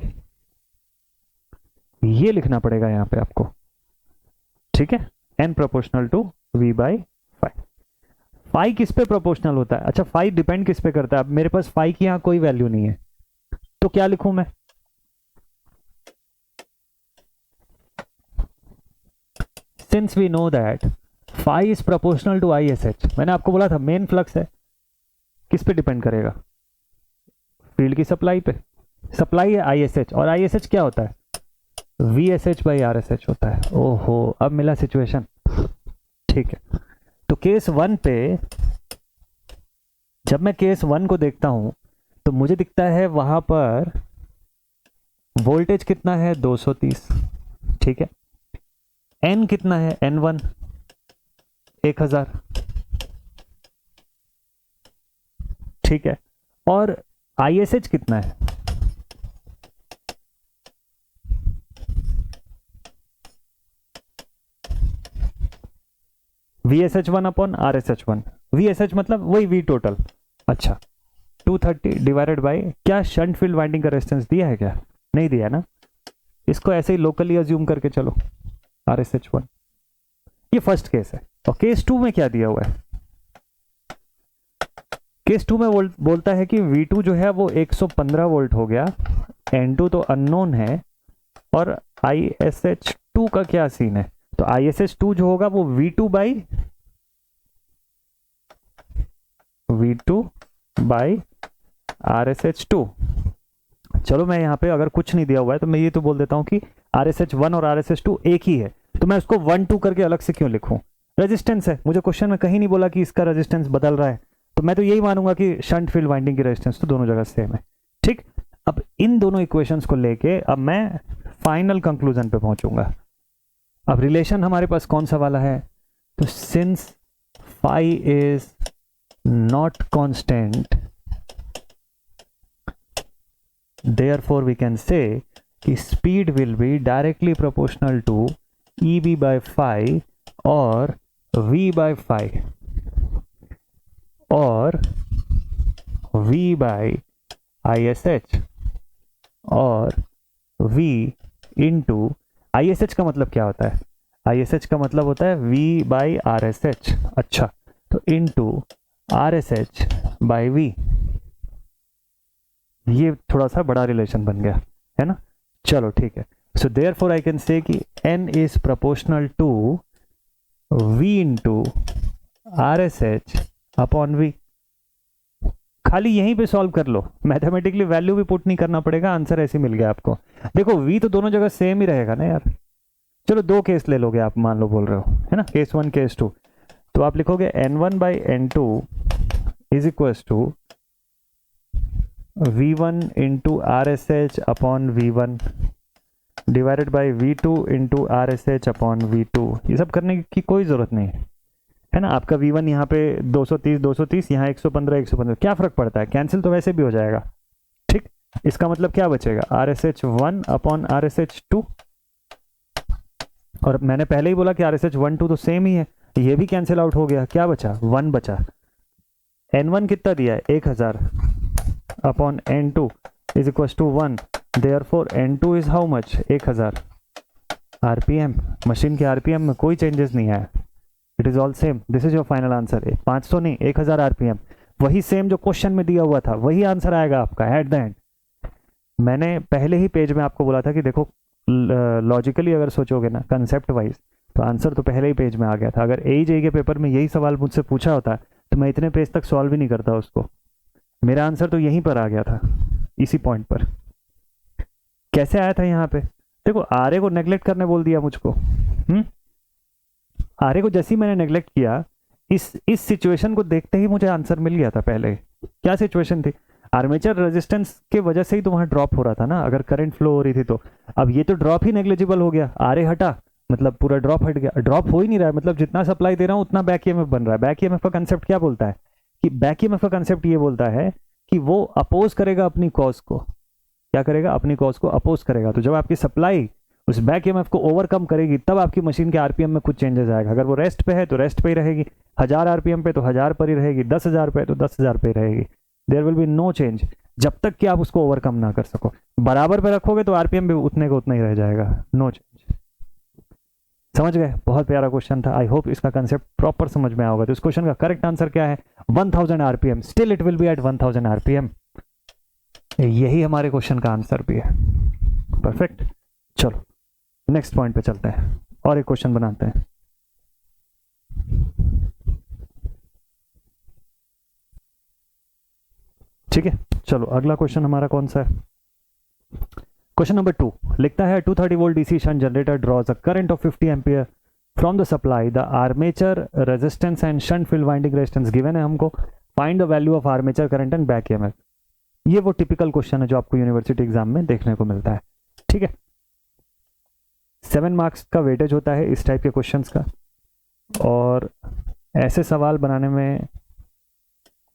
ये लिखना पड़ेगा यहां पे आपको, ठीक है, n proportional to V/phi। Phi किस पे प्रोपोर्शनल होता है? अच्छा फाई डिपेंड किस पे करता है? अब मेरे पास फाई की यहां कोई वैल्यू नहीं है, तो क्या लिखूं मैं? Since we know that phi is proportional to ISH, मैंने आपको बोला था मेन फ्लक्स है, किस पे डिपेंड करेगा? फील्ड की सप्लाई पे। सप्लाई है ISH, और ISH क्या होता है? VSH/RSH होता है। ओहो अब मिला सिचुएशन, ठीक है। तो केस 1 पे जब मैं केस 1 को देखता हूं तो मुझे दिखता है वहां पर वोल्टेज कितना है 230, ठीक है। N कितना है N1 1000, ठीक है। और ISH कितना है? VSH1/RSH1। VSH मतलब वही V टोटल। अच्छा 230 डिवाइडेड बाय क्या शंट फील्ड वाइंडिंग का रेजिस्टेंस दिया है क्या? नहीं दिया ना, इसको ऐसे ही लोकली अज्यूम करके चलो RSH1। ये फर्स्ट केस है। और केस 2 में क्या दिया हुआ है? केस 2 में बोलता है कि V2 जो है वो 115 वोल्ट हो गया, N2 तो अननोन है, और ISH2 का क्या सीन है? तो ISH2 जो होगा वो V2/RSH2। चलो मैं यहाँ पे अगर कुछ नहीं दिया हुआ है तो मैं ये तो बोल देता हूँ कि RSH1 और RSH2 एक ही है, तो मैं उसको 1 2 करके अलग से क्यों लिखूं? रेजिस्टेंस है, मुझे क्वेश्चन में कहीं नहीं बोला कि इसका रेजिस्टेंस बदल रहा है, तो मैं तो यही मानूंगा कि शंट फील्ड वाइंडिंग की रेजिस्टेंस तो दोनों जगह सेम है, ठीक। अब इन दोनों इक्वेशंस को लेके अब मैं फाइनल कंक्लूजन पे पहुंचूंगा। अब रिलेशन हमारे पास कौन सा वाला है? तो since phi is not constant, therefore we can say कि speed will be directly proportional to EB/phi और V/phi और V/ISH और V इंटू ISH का मतलब क्या होता है? ISH का मतलब होता है V/RSH। अच्छा तो इंटू RSH/V, ये थोड़ा सा बड़ा रिलेशन बन गया है ना। चलो ठीक है। So therefore I can say कि N is proportional to V into RSH upon V। खाली यहीं पे सॉल्व कर लो, मैथमेटिकली वैल्यू भी पुट नहीं करना पड़ेगा, आंसर ऐसे मिल गया आपको। देखो v तो दोनों जगह सेम ही रहेगा ना यार। चलो दो केस ले लोगे आप, मान लो बोल रहे हो है ना, केस 1 केस 2। तो आप लिखोगे n1/n2 is equal to v1 into R S H upon वी1 divided by v2 into R S H upon वी2। ये सब करने की कोई ज़रूरत नहीं है ना। आपका v1 यहाँ पे 230 यहाँ 115 क्या फ़र्क पड़ता है, कैंसिल तो वैसे भी हो जाएगा। ठीक, इसका मतलब क्या बचेगा, are S H 1 upon are S H 2। और मैंने पहले ही बोला कि आर एस एच 1 2 तो सेम ही है, ये भी कैंसिल आउट हो गया, क्या बचा 1 बचा। n1 कितना दिया है 1000 upon n2 is equal to 1, therefore n2 is how much 1000 RPM. Machine के आरपीएम में कोई चेंजेस नहीं आया, it is all same. This is your final answer. 500 नहीं 1000 आरपीएम, वही सेम जो क्वेश्चन में दिया हुआ था वही आंसर आएगा आपका एट द एंड। मैंने पहले ही पेज में आपको बोला था कि देखो लॉजिकली अगर सोचोगे ना कंसेप्ट वाइज, तो आंसर तो पहले ही पेज में आ गया था। अगर AJE के पेपर में यही सवाल मुझसे पूछा होता तो मैं इतने पेज तक सॉल्व ही नहीं करता उसको, मेरा आंसर तो यहीं पर आ गया था, इसी पॉइंट पर। कैसे आया था यहाँ पे, देखो आरए को नेग्लेक्ट करने बोल दिया मुझको। आरए को जैसे ही मैंने नेग्लेक्ट किया, इस सिचुएशन को देखते ही मुझे आंसर मिल गया था। पहले क्या सिचुएशन थी, आर्मेचर रेजिस्टेंस के वजह से ही तो वहां ड्रॉप हो रहा था ना, अगर करंट फ्लो हो रही थी तो। अब ये तो ड्रॉप ही नेग्लिजिबल हो गया, आरए हटा मतलब पूरा ड्रॉप हट गया। ड्रॉप हो ही नहीं रहा है, मतलब जितना सप्लाई दे रहा हूं उतना बैक ईएमएफ बन रहा है। बैक ईएमएफ का कंसेप्ट क्या बोलता है कि बैक ईएमएफ का कंसेप्ट ये बोलता है कि वो अपोज करेगा अपनी कॉज को। क्या करेगा, अपनी कॉज को अपोज करेगा। तो जब आपकी सप्लाई उस बैक ईएमएफ को ओवरकम करेगी तब आपकी मशीन के आरपीएम में कुछ चेंजेस आएगा। अगर वो रेस्ट पे है तो रेस्ट पे ही रहेगी, 1000 आरपीएम पे तो 1000 पर ही रहेगी, 10,000 पे तो 10,000 पे ही रहेगी। There will be no change जब तक कि आप उसको ओवरकम ना कर सको। बराबर पे रखोगे तो आरपीएम भी उतने का उतना ही रह जाएगा, नो चेंज। समझ गए, बहुत प्यारा क्वेश्चन था। आई होप इसका कंसेप्ट प्रॉपर समझ में आया होगा। तो इस क्वेश्चन का करेक्ट आंसर क्या है, 1000 RPM, still it will be at 1000 RPM. यही हमारे क्वेश्चन का आंसर भी है। परफेक्ट, चलो नेक्स्ट पॉइंट पे चलते हैं और एक क्वेश्चन बनाते हैं। ठीक है, चलो अगला क्वेश्चन हमारा कौन सा है, क्वेश्चन नंबर 2 लिखता है 230 volt DC shunt generator draws a current of 50 ampere from the supply, the armature resistance and shunt field winding resistance given है हमको, find the value of armature current and back EMF. ये वो typical question है जो आपको university exam में देखने को मिलता है। ठीक है, 7 मार्क्स का वेटेज होता है इस टाइप के क्वेश्चंस का, और ऐसे सवाल बनाने में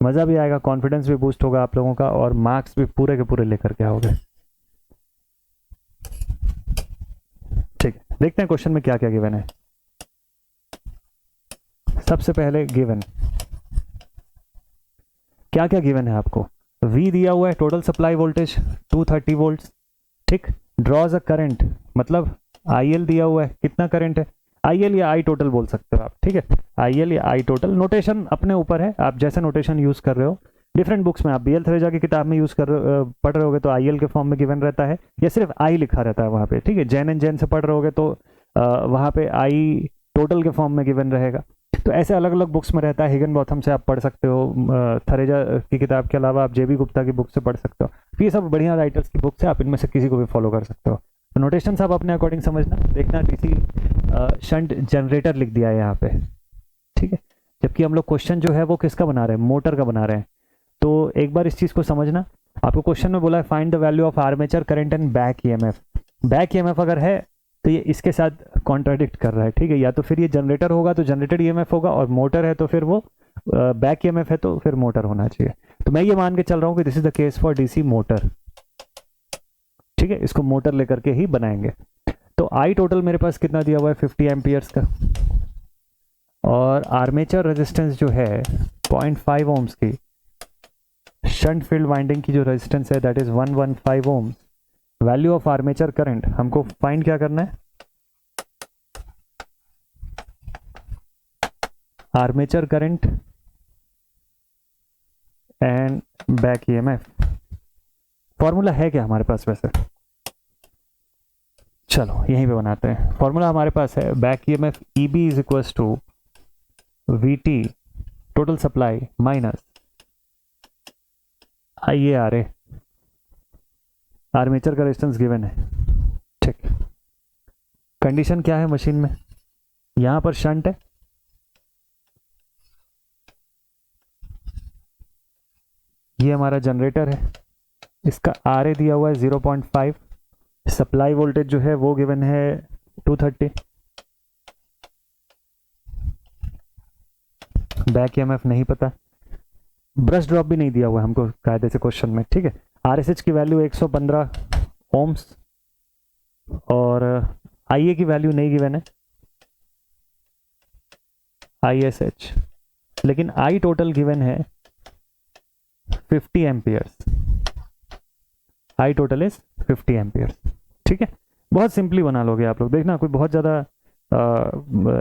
मजा भी आएगा, कॉन्फिडेंस भी बूस्ट होगा आप लोगों का, और मार्क्स भी पूरे के पूरे लेकर के आओगे। ठीक है, देखते हैं क्वेश्चन में क्या क्या गिवन है। सबसे पहले गिवन क्या क्या गिवन है आपको, V दिया हुआ है, टोटल सप्लाई वोल्टेज 230 वोल्ट। ठीक, ड्रॉज अ करंट मतलब IL दिया हुआ है, कितना करंट है, IL या I टोटल बोल सकते हो आप। ठीक है, IL या I टोटल, नोटेशन अपने ऊपर है, आप जैसा नोटेशन यूज कर रहे हो। डिफरेंट बुक्स में आप BL थ्रेजा की किताब में यूज कर पढ़ रहे होगे तो IL के फॉर्म में गिवन रहता है, या सिर्फ I लिखा रहता है वहां पे। ठीक है, जैन एंड जैन से पढ़ रहे होगे तो वहां पे I टोटल के फॉर्म में गिवन रहेगा। तो ऐसे अलग अलग बुक्स में रहता है। हिगन-बॉथम से आप पढ़ सकते हो, थरेजा की किताब के अलावा आप JB गुप्ता की बुक से पढ़ सकते हो। तो ये सब बढ़िया राइटर्स की बुक्स है, आप इनमें से किसी को भी फॉलो कर सकते हो। तो नोटेशन आप अपने अकॉर्डिंग समझना। देखना डीसी शंट जनरेटर लिख दिया है यहाँ पे। ठीक है, जबकि हम लोग क्वेश्चन जो है वो किसका बना रहे हैं, मोटर का बना रहे हैं। तो एक बार इस चीज को समझना। आपको क्वेश्चन में बोला है find the value of armature current and back EMF. Back EMF अगर है तो ये इसके साथ कॉन्ट्राडिक्ट कर रहा है। ठीक है, या तो फिर ये जनरेटर होगा तो जनरेटेड ईएमएफ होगा, और मोटर है तो फिर वो बैक ईएमएफ है तो फिर मोटर होना चाहिए। तो मैं ये मान के चल रहा हूँ कि this is the case for DC motor. ठीक है, इसको मोटर लेकर के ही बनाएंगे। तो आई टोटल मेरे पास कितना दिया हुआ है 50 एम्पियर्स का, और आर्मेचर रेजिस्टेंस जो है 0.5 ओम्स की, शंट फील्ड वाइंडिंग की जो रेजिस्टेंस है that is 115 ohms. Value of armature current हमको फाइंड क्या करना है, armature current and back EMF. Formula है क्या हमारे पास वैसे, चलो यहीं पे बनाते हैं। फॉर्मूला हमारे पास है back EMF EB is equals to VT total supply minus IA armature का रेजिस्टेंस गिवन है, ठीक। कंडीशन क्या है मशीन में, यहां पर शंट है, ये हमारा जनरेटर है, इसका आर ए दिया हुआ है 0.5, सप्लाई वोल्टेज जो है वो गिवन है 230, बैक ईएमएफ नहीं पता, ब्रश ड्रॉप भी नहीं दिया हुआ है हमको कायदे से क्वेश्चन में, ठीक है। आरएसएच की वैल्यू 115 ओम्स और आईए की वैल्यू नहीं गिवन है, आईएसएच, लेकिन आई टोटल गिवन है 50 amperes, I total is 50 amperes, ठीक है। बहुत सिंपली बना लोगे आप लोग, देखना कोई बहुत ज़्यादा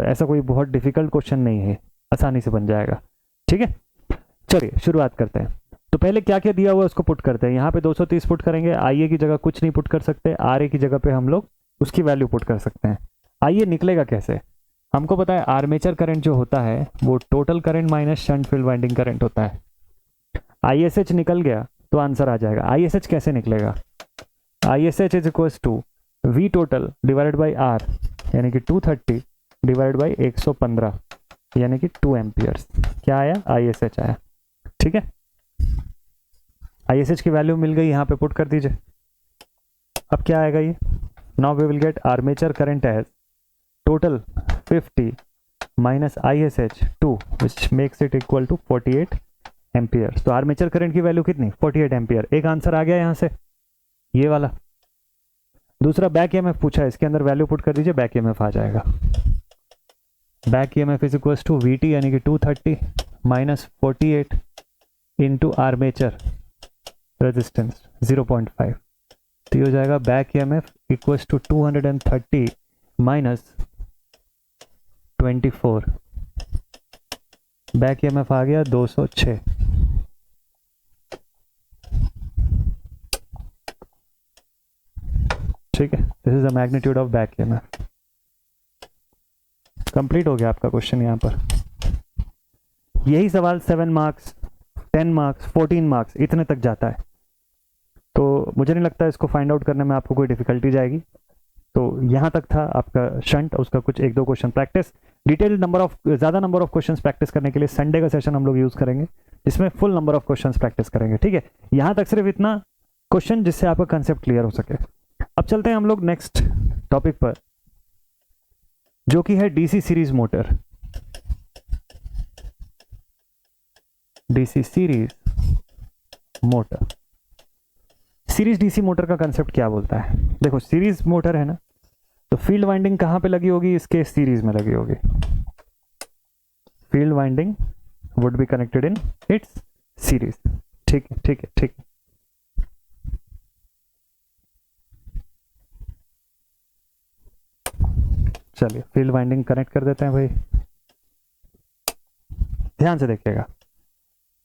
ऐसा कोई बहुत डिफिकल्ट क्वेश्चन नहीं है, आसानी से बन जाएगा, ठीक है। चलिए शुरुआत करते हैं। तो पहले क्या क्या दिया हुआ है उसको पुट करते हैं। यहाँ पे 230 पुट करेंगे, आईए की जगह कुछ नहीं पुट कर सकते, आरए की जगह पे हम लोग उसकी वैल्यू पुट कर सकते हैं। आईए निकलेगा कैसे, हमको पता है आर्मेचर करंट जो होता है वो total current minus shunt field winding current होता है। आईएसएच निकल गया तो आंसर आ जाएगा। आईएसएच कैसे निकलेगा, ISH is equal to V total divided by R, यानी कि 230 डिवाइडेड बाई 115, यानी कि 2 एम्पियर्स। क्या आया, आईएसएच आया, ठीक है। आईएसएच की वैल्यू मिल गई, यहाँ पे पुट कर दीजिए। अब क्या आएगा ये, now we will get armature current as total 50 minus ISH 2 which makes it equal to 48 ampere. तो आर्मेचर करंट की वैल्यू कितनी, 48 एम्पियर। एक आंसर आ गया यहाँ से, ये वाला। दूसरा बैक ईएमएफ पूछा है, इसके अंदर वैल्यू पुट कर दीजिए, बैक ईएमएफ आ जाएगा। Back EMF is equal to VT यानी कि 230 माइनस 48 इंटू आर्मेचर रेजिस्टेंस 0.5, तो ये हो जाएगा back EMF equals to 230 minus 24, back EMF आ गया 206। ठीक है, this is the magnitude of back EMF. Complete हो गया आपका क्वेश्चन यहाँ पर। यही सवाल 7 मार्क्स, 10 मार्क्स, 14 मार्क्स इतने तक जाता है, तो मुझे नहीं लगता इसको फाइंड आउट करने में आपको कोई डिफिकल्टी जाएगी। तो यहाँ तक था आपका शंट, उसका कुछ 1-2 क्वेश्चन प्रैक्टिस, डिटेल ज़्यादा नंबर ऑफ क्वेश्चंस प्रैक्टिस करने के लिए संडे का सेशन हम लोग यूज़ करेंगे, जिसमें full number of questions practice करेंगे, ठीक है। यहाँ तक सिर्फ इतना क्वेश्चन जिससे आपका कंसेप्ट क्लियर हो सके। अब चलते हैं हम लोग नेक्स्ट टॉपिक पर, जो कि है DC series motor. DC series motor, series DC motor का कंसेप्ट क्या बोलता है। देखो सीरीज मोटर है ना, तो फील्ड वाइंडिंग कहां पे लगी होगी, इसके सीरीज में लगी होगी। Field winding would be connected in its series, ठीक है, ठीक है, ठीक है। चलिए फील्ड वाइंडिंग कनेक्ट कर देते हैं भाई, ध्यान से देखिएगा।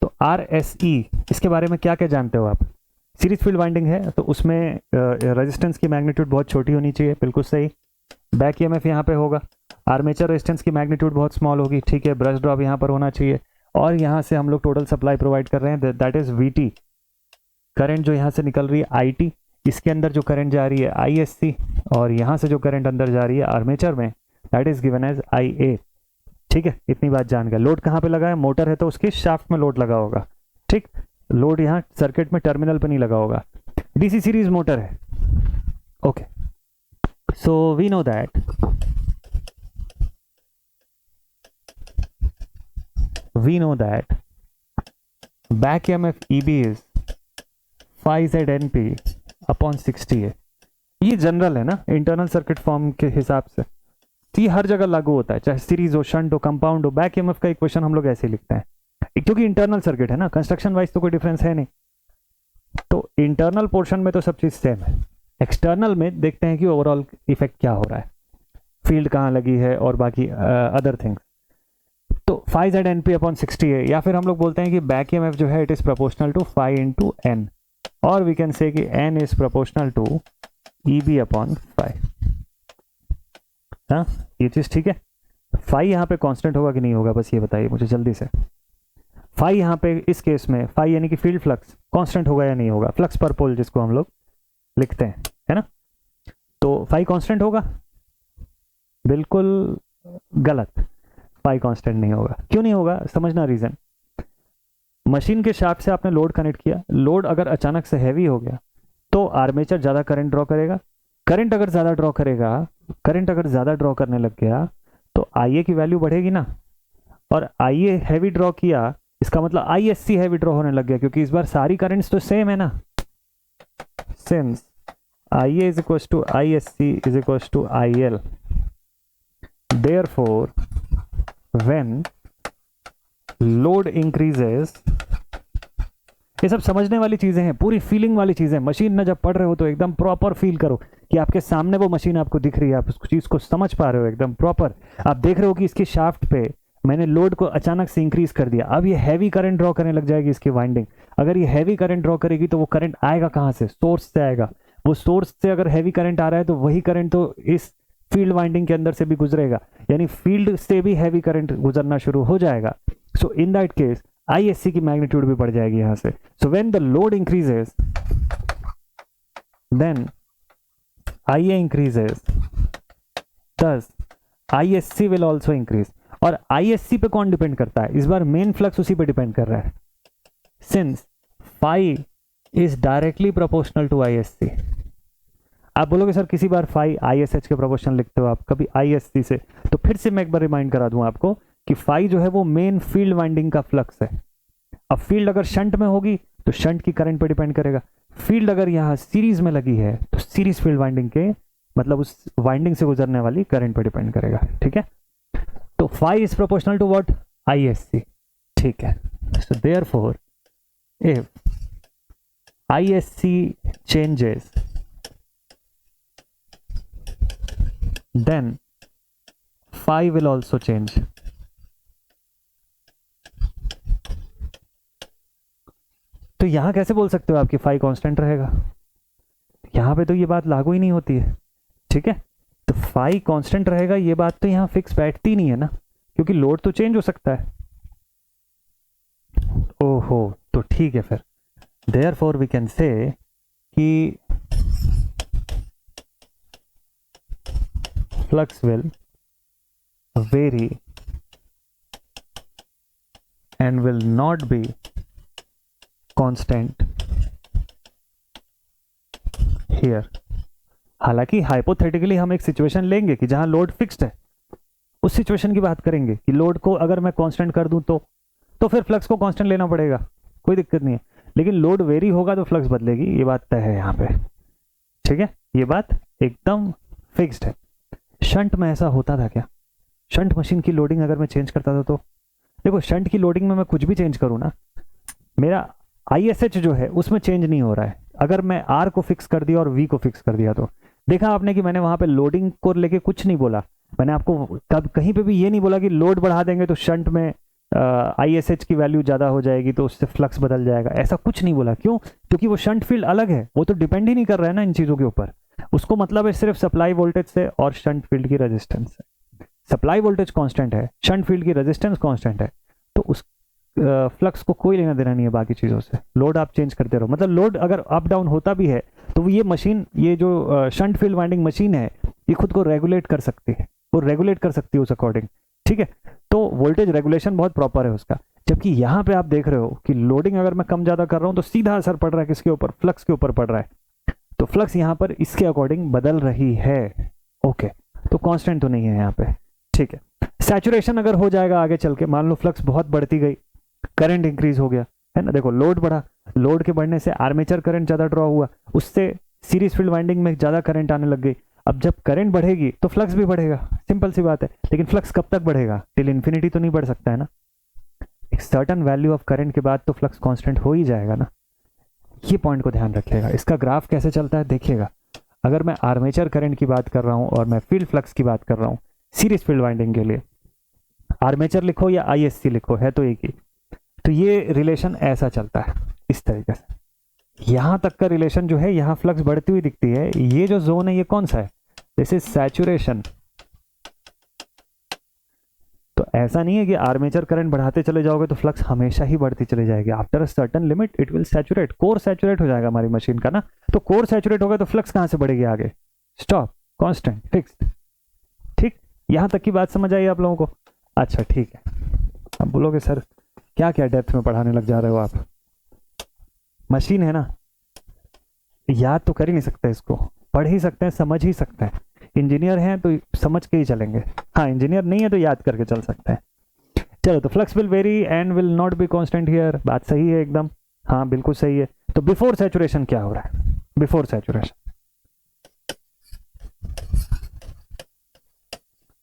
तो आरएसई, इसके बारे में क्या क्या जानते हो आप। सीरीज फील्ड वाइंडिंग है तो उसमें रेजिस्टेंस की मैग्नीट्यूड बहुत छोटी होनी चाहिए, बिल्कुल सही। बैक ईएमएफ यहाँ पे होगा, आर्मेचर रेजिस्टेंस की मैग्नीट्यूड बहुत स्मॉल होगी, ठीक है। ब्रश ड्रॉप यहाँ पर होना चाहिए, और यहाँ से हम लोग टोटल सप्लाई प्रोवाइड कर रहे हैं, दैट इज वीटी। करंट जो यहाँ से निकल रही है आईटी, इसके अंदर जो करंट जा रही है आईएससी, और यहाँ से जो करंट अंदर जा रही है आर्मेचर में, दैट इज गिवन एज आईए, ठीक है। इतनी बात जान गया। लोड कहाँ पे लगा है, मोटर है तो उसके शाफ्ट में लोड लगा होगा, ठीक। लोड यहाँ सर्किट में टर्मिनल पे नहीं लगा होगा, डीसी सीरीज मोटर है, okay. So we know that back EMF EB is 5ZNP upon 60A। ये जनरल है ना, इंटरनल सर्किट फॉर्म के हिसाब से, तो ये हर जगह लागू होता है, चाहे सीरीज हो, शंट हो, कंपाउंड हो। बैक ईएमएफ का इक्वेशन हम लोग ऐसे ही लिखते हैं, क्योंकि इंटरनल सर्किट है ना, कंस्ट्रक्शन वाइज तो कोई डिफरेंस है नहीं। तो इंटरनल पोर्शन में तो सब चीज सेम है, एक्सटर्नल में देखते हैं कि ओवरऑल इफेक्ट क्या हो रहा है, फील्ड कहाँ लगी है और बाकी अदर थिंग्स। तो 5ZNP अपॉन 60A, या फिर हम लोग बोलते हैं कि बैक ईएमएफ जो है it is proportional to 5 into N, और वी कैन से कि N is proportional to EB upon 5। हाँ, ये चीज ठीक है। फाई यहाँ पे कांस्टेंट होगा कि नहीं होगा, बस ये बताइए मुझे जल्दी से। फाई यहाँ पे इस केस में फाई यानी कि फील्ड फ्लक्स कांस्टेंट होगा या नहीं होगा, फ्लक्स पर पोल जिसको हम लोग लिखते हैं, है ना। तो फाई कांस्टेंट होगा, बिल्कुल गलत, फाई कांस्टेंट नहीं होगा। क्यों नहीं होगा, समझना रीजन। मशीन के शाफ्ट से आपने लोड कनेक्ट किया, लोड अगर अचानक से हैवी हो गया तो आर्मेचर ज्यादा करंट ड्रॉ करेगा, करंट अगर ज्यादा ड्रॉ करेगा, करंट अगर ज्यादा ड्रॉ करने लग गया तो आईए की वैल्यू बढ़ेगी ना, और आईए हैवी ड्रॉ किया इसका मतलब आईएससी हैवी ड्रॉ होने लग गया, क्योंकि इस बार सारी करंट्स तो सेम है ना। Since IA is equals to ISC is equals to IL, therefore when load increases, ये सब समझने वाली चीजें हैं, पूरी फीलिंग वाली चीजें। मशीन ना जब पढ़ रहे हो तो एकदम प्रॉपर फील करो कि आपके सामने वो मशीन आपको दिख रही है, आप उस चीज को समझ पा रहे हो एकदम प्रॉपर। आप देख रहे हो कि इसकी शाफ्ट पे मैंने लोड को अचानक से इंक्रीज कर दिया, अब ये हैवी करंट ड्रॉ करने लग जाएगी इसकी वाइंडिंग। अगर ये हैवी करंट ड्रॉ करेगी तो वो करंट आएगा कहाँ से, सोर्स से आएगा। वो सोर्स से अगर हैवी करंट आ रहा है तो वही करंट तो इस फील्ड वाइंडिंग के अंदर से भी गुजरेगा, यानी फील्ड से भी हैवी करंट गुजरना शुरू हो जाएगा। So in that case ISC की मैग्नीट्यूड भी बढ़ जाएगी यहां से। So when the load increases then IA increases, thus ISC will also increase. और ISC पे कौन डिपेंड करता है, इस बार मेन फ्लक्स उसी पे डिपेंड कर रहा है, since phi is directly proportional to ISC। आप बोलोगे सर किसी बार फाई ISH के प्रोपोर्शनल लिखते हो आप, कभी ISC से, तो फिर से मैं एक बार रिमाइंड करा दूं आपको कि फाई जो है वो मेन फील्ड वाइंडिंग का फ्लक्स है। अब फील्ड अगर शंट में होगी तो शंट की करंट पे डिपेंड करेगा, फील्ड अगर यहाँ सीरीज में लगी है तो सीरीज फील्ड वाइंडिंग के मतलब उस वाइंडिंग से गुजरने वाली करंट पे डिपेंड करेगा, ठीक है। तो phi is proportional to what, ISC, ठीक है। So therefore if ISC changes then phi will also change। तो यहां कैसे बोल सकते हो आपकी फाई कांस्टेंट रहेगा, यहां पे तो ये बात लागू ही नहीं होती है, ठीक है। तो फाई कांस्टेंट रहेगा ये बात तो यहां फिक्स बैठती नहीं है ना, क्योंकि लोड तो चेंज हो सकता है। ओहो, तो ठीक है फिर therefore we can say कि flux will vary and will not be constant here। हालांकि हाइपोथेटिकली हम एक सिचुएशन लेंगे कि जहां लोड फिक्स्ड है, उस सिचुएशन की बात करेंगे कि लोड को अगर मैं कांस्टेंट कर दूं तो फिर फ्लक्स को कांस्टेंट लेना पड़ेगा, कोई दिक्कत नहीं है। लेकिन लोड वेरी होगा तो फ्लक्स बदलेगी, ये बात तय है यहाँ पे, ठीक है, ये बात एकदम फिक्स्ड है। शंट में ऐसा होता था क्या, शंट मशीन की लोडिंग अगर मैं चेंज करता था तो देखो, शंट की लोडिंग में मैं कुछ भी चेंज करूँ ना, मेरा ISH जो है उसमें चेंज नहीं हो रहा है। अगर मैं R को फिक्स कर दिया और V को फिक्स कर दिया तो देखा आपने कि मैंने वहां पे लोडिंग को लेके कुछ नहीं बोला, मैंने आपको कब कहीं पे भी ये नहीं बोला कि लोड बढ़ा देंगे तो शंट में ISH की वैल्यू ज़्यादा हो जाएगी तो उससे फ्लक्स बदल जाएगा, ऐसा कुछ नहीं बोला। क्यों, क्योंकि वो शंट फील्ड अलग है, वो तो डिपेंड ही नहीं कर रहा है ना इन चीज़ों के ऊपर, उसको मतलब है सिर्फ सप्लाई वोल्टेज से और शंट फील्ड की रेजिस्टेंस से। सप्लाई वोल्टेज कांस्टेंट है, शंट फील्ड की रेजिस्टेंस कांस्टेंट है, तो उस फ्लक्स को कोई लेना देना नहीं है बाकी चीज़ों से। लोड आप चेंज करते रहो, मतलब लोड अगर अप डाउन होता भी है तो ये मशीन, ये जो शंट फील्ड वाइंडिंग मशीन है, ये खुद को रेगुलेट कर सकती है, वो रेगुलेट कर सकती है उस अकॉर्डिंग, ठीक है। तो वोल्टेज रेगुलेशन बहुत प्रॉपर है उसका। जबकि यहाँ पे आप देख रहे हो कि लोडिंग अगर मैं कम ज़्यादा कर रहा हूँ तो सीधा असर पड़ रहा है किसके ऊपर, फ्लक्स के ऊपर पड़ रहा है। तो फ्लक्स यहाँ पर इसके अकॉर्डिंग बदल रही है, ओके, तो कांस्टेंट तो नहीं है यहाँ पे, ठीक है। सैचुरेशन अगर हो जाएगा आगे चल के, मान लो फ्लक्स बहुत बढ़ती गई, करंट इंक्रीज हो गया, है ना, देखो लोड बढ़ा, लोड के बढ़ने से आर्मेचर करंट ज़्यादा ड्रॉ हुआ, उससे सीरीज फील्ड वाइंडिंग में ज़्यादा करंट आने लग गई। अब जब करंट बढ़ेगी तो फ्लक्स भी बढ़ेगा, सिंपल सी बात है। लेकिन फ्लक्स कब तक बढ़ेगा, टिल इन्फिनिटी तो नहीं बढ़ सकता है ना, एक सर्टन वैल्यू ऑफ करंट के बाद तो फ्लक्स कांस्टेंट हो ही जाएगा ना। ये पॉइंट को ध्यान रखिएगा। इसका ग्राफ कैसे चलता है देखिएगा, अगर मैं आर्मेचर करंट की बात कर रहा हूं और मैं फील्ड फ्लक्स की बात कर रहा हूं सीरीज फील्ड वाइंडिंग के लिए, आर्मेचर लिखो या ISC लिखो, है तो एक ही। तो ये रिलेशन ऐसा चलता है इस तरीके से, यहां तक का रिलेशन जो है, यहां फ्लक्स बढ़ती हुई दिखती है, ये जो जोन है ये कौन सा है, दिस इज सैचुरेशन। तो ऐसा नहीं है कि आर्मेचर करंट बढ़ाते चले जाओगे तो फ्लक्स हमेशा ही बढ़ती चली जाएगी। After a certain limit it will saturate, core saturate हो जाएगा हमारी मशीन का ना। तो कोर सैचुरेट होगा तो फ्लक्स कहाँ से बढ़ेगी आगे? Stop, constant, fixed. ठीक, यहां तक की बात समझ आई आप लोगों को? अच्छा ठीक है। अब बोलोगे सर क्या क्या डेप्थ में पढ़ाने लग जा रहे हो आप? मशीन है ना, याद तो कर ही नहीं सकते, इसको पढ़ ही सकते हैं, समझ ही सकते हैं। इंजीनियर हैं तो समझ के ही चलेंगे, हाँ इंजीनियर नहीं है तो याद करके चल सकते हैं। चलो, तो flux will very and will not be constant here, बात सही है एकदम, हाँ बिल्कुल सही है। तो बिफोर सैचुरेशन क्या हो रहा है? Before saturation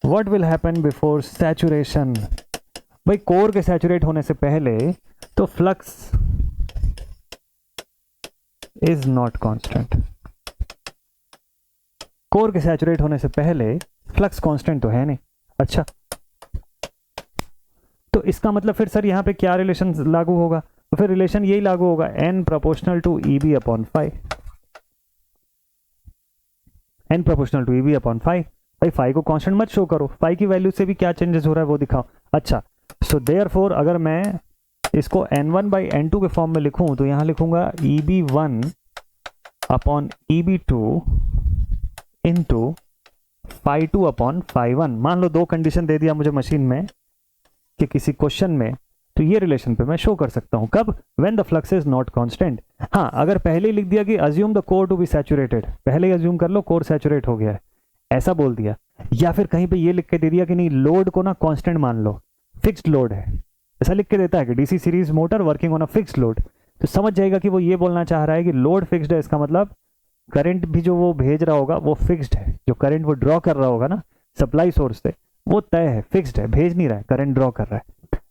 what will happen before saturation? भाई कोर के सैचुरेट होने से पहले तो flux is not constant. Core के सैचुरेट होने से पहले फ्लक्स कांस्टेंट तो है नहीं। अच्छा, तो इसका मतलब फिर सर यहाँ पे क्या रिलेशन लागू होगा? तो फिर रिलेशन यही लागू होगा, n proportional to EB upon phi. n proportional to EB upon phi. भाई फाई को कांस्टेंट मत शो करो, फाई की वैल्यू से भी क्या चेंजेस हो रहा है वो दिखाओ। अच्छा, सो देयरफॉर अगर मैं इसको n1 बाई n2 के फॉर्म में लिखूं तो यहां लिखूंगा EB1 upon EB2 into phi 2 upon phi 1। मान लो दो कंडीशन दे दिया मुझे मशीन में कि किसी क्वेश्चन में, तो ये रिलेशन पे मैं शो कर सकता हूं कब? When the flux is not constant. हाँ, अगर पहले ही लिख दिया कि assume the core to be saturated, पहले ही अज्यूम कर लो कोर सैचुरेट हो गया है, ऐसा बोल दिया, या फिर कहीं पे ये लिख के दे दिया कि नहीं लोड को ना कांस्टेंट मान लो, फिक्स्ड लोड है, ऐसा लिख के देता है कि DC series motor working on a fixed load, तो समझ जाएगा कि वो ये बोलना चाह रहा है कि लोड फिक्स्ड है। इसका मतलब करंट भी जो वो भेज रहा होगा वो फिक्स्ड है, जो करंट वो ड्रॉ कर रहा होगा ना सप्लाई सोर्स से, वो तय है, फिक्स्ड है, भेज नहीं रहा है, करंट ड्रॉ कर रहा है,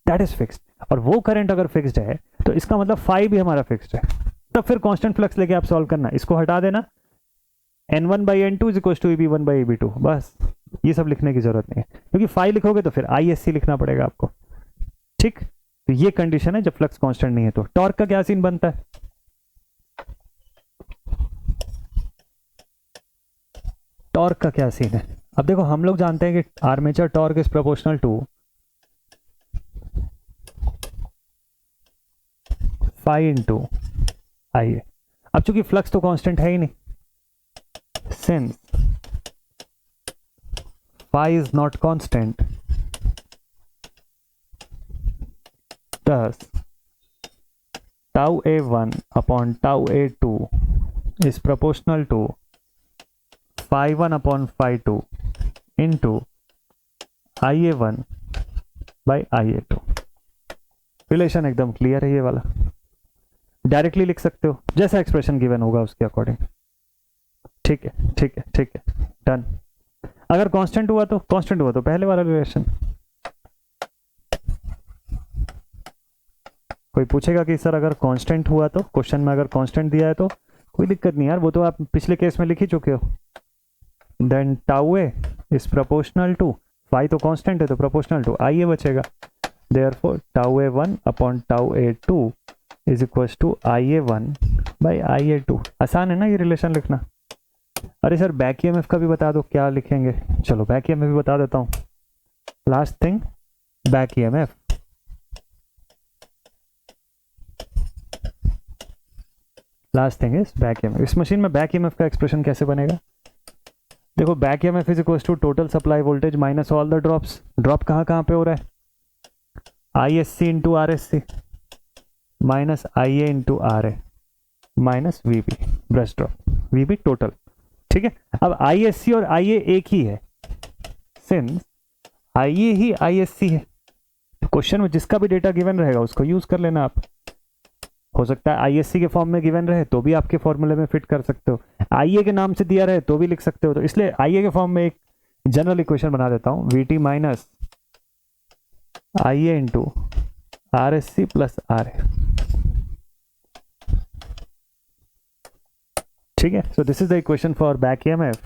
दैट इज फिक्स्ड। और वो करंट अगर फिक्स्ड है तो इसका मतलब फाई भी हमारा फिक्स्ड है। तब फिर कांस्टेंट फ्लक्स लेके आप सॉल्व करना, इसको हटा देना, n1 by n2 is equal to EB1 by EB2, बस ये सब लिखने की जरूरत नहीं है, क्योंकि फाई लिखोगे तो फिर ISC लिखना पड़ेगा आपको। ठीक, तो ये कंडीशन है जब फ्लक्स कांस्टेंट नहीं है। तो टॉर्क का क्या सीन बनता है? टॉर्क का क्या सीन है? अब देखो हम लोग जानते हैं कि armature torque is proportional to phi into IA। अब चूंकि फ्लक्स तो कांस्टेंट है ही नहीं, since phi is not constant, thus tau A1 upon tau A2 is proportional to phi 1 upon phi 2 into IA1 by IA2। Relation एकदम clear है ये वाला, डायरेक्टली लिख सकते हो जैसा एक्सप्रेशन गिवन होगा उसके अकॉर्डिंग। ठीक है ठीक है ठीक है, डन। अगर कांस्टेंट हुआ तो पहले वाला रिलेशन। कोई पूछेगा कि सर अगर कांस्टेंट हुआ तो, क्वेश्चन में अगर कांस्टेंट दिया है तो कोई दिक्कत नहीं यार, वो तो आप पिछले केस में लिख ही चुके हो। Then tau A is proportional to, phi तो कांस्टेंट है तो प्रोपोर्शनल टू IA बचेगा, therefore tau A1 upon tau A2 is equal to IA1 by IA2। आसान है ना ये रिलेशन लिखना। अरे सर बैक EMF का भी बता दो, क्या लिखेंगे? चलो बैक EMF भी बता देता हूँ। Last thing, back EMF last thing is back EMF। इस मशीन में बैक EMF का एक्सप्रेशन कैसे बनेगा? देखो back EMF is equal to total supply voltage minus all the drops. Drop कहाँ पे हो रहा है? ISC into RSC minus IA into RA minus VB, brush drop, VB total. ठीक है, अब ISC और IA एक ही है, सिंस IA ही ISC है, तो क्वेश्चन में जिसका भी डेटा गिवन रहेगा उसको यूज कर लेना आप। हो सकता है ISC के फॉर्म में गिवन रहे तो भी आपके फॉर्मूले में फिट कर सकते हो, IA के नाम से दिया रहे तो भी लिख सकते हो। तो इसलिए IA के फॉर्म में एक जनरल इक्वेशन बना देता हूं, VT minus IA into RSC plus RA। ठीक है, सो this is the equation for back EMF।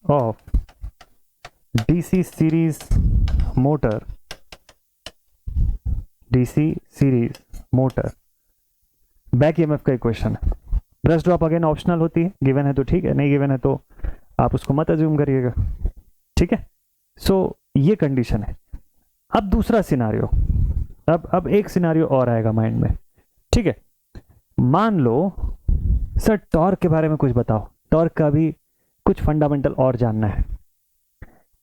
Of DC series motor, DC series motor back EMF का इक्वेशन है। ब्रश ड्रॉप अगेन ऑप्शनल होती है, गिवन है तो ठीक है, नहीं गिवन है तो आप उसको मत अज्यूम करिएगा, ठीक है। सो ये कंडीशन है। अब दूसरा सिनारियो, अब एक सिनारियो और आएगा माइंड में, ठीक है। मान लो सर टॉर्क के बारे में कुछ बताओ, टॉर्क का भी कुछ फंडामेंटल और जानना है।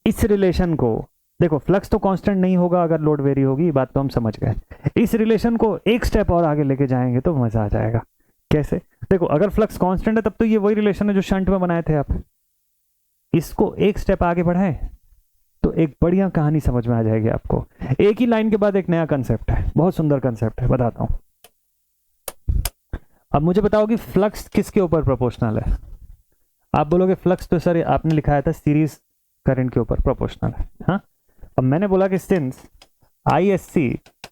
इस रिलेशन को देखो, फ्लक्स तो कांस्टेंट नहीं होगा अगर लोड वेरी होगी, बात तो हम समझ गए। इस रिलेशन को एक स्टेप और आगे लेके जाएंगे तो मजा आ जाएगा। कैसे? देखो, अगर फ्लक्स कांस्टेंट है तब तो ये वही रिलेशन है जो शंट में बनाए थे आप। इसको एक स्टेप आगे बढ़ाएं तो एक बढ़िया कहानी समझ में आ जाएगी आपको। एक ही लाइन के बाद एक नया कंसेप्ट है, बहुत सुंदर कंसेप्ट है, बताता हूं। अब मुझे बताओ कि फ्लक्स किसके ऊपर प्रोपोर्शनल है? आप बोलोगे फ्लक्स तो सर आपने लिखाया था सीरीज करंट के ऊपर प्रोपोर्शनल है। हाँ, अब मैंने बोला कि since ISC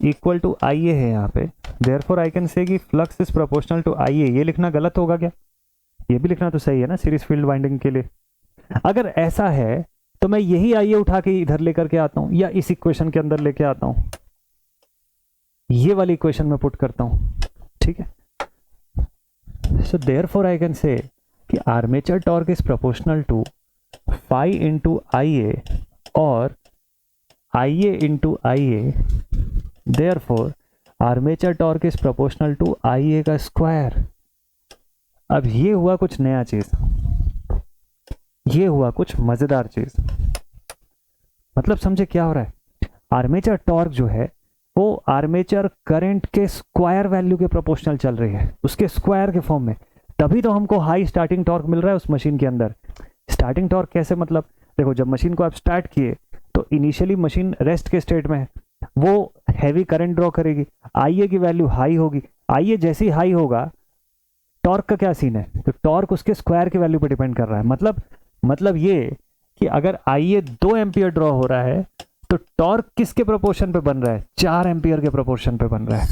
equal to IA है यहाँ पे, देयरफॉर आई कैन से कि flux is proportional to IA। ये लिखना गलत होगा क्या? ये भी लिखना तो सही है ना, सीरीज फील्ड वाइंडिंग के लिए। अगर ऐसा है तो मैं यही IA उठा के इधर लेकर के आता हूं या इस इक्वेशन के अंदर लेके आता हूं, ये वाली इक्वेशन में पुट करता हूं, ठीक है। So therefore I can say कि armature torque is proportional to phi into IA और IA into IA, therefore armature torque is proportional to IA का स्क्वायर। अब ये हुआ कुछ नया चीज, ये हुआ कुछ मजेदार चीज। मतलब समझे क्या हो रहा है? आर्मेचर टॉर्क जो है वो आर्मेचर करंट के स्क्वायर वैल्यू के प्रोपोर्शनल चल रही है, उसके स्क्वायर के फॉर्म में। तभी तो हमको हाई स्टार्टिंग टॉर्क मिल रहा है उस मशीन के अंदर। स्टार्टिंग टॉर्क कैसे? मतलब देखो, जब मशीन को आप स्टार्ट किए तो इनिशियली मशीन रेस्ट के स्टेट में है, वो हैवी करंट ड्रॉ करेगी, IA की वैल्यू हाई होगी। IA जैसे ही हाई होगा, टॉर्क का क्या सीन है? तो टॉर्क उसके स्क्वायर की वैल्यू पर डिपेंड कर रहा है। मतलब ये कि अगर IA 2 एम्पियर ड्रॉ हो रहा है तो टॉर्क किसके प्रोपोर्शन पे बन रहा है? 4 एम्पियर के प्रोपोर्शन पे बन रहा है।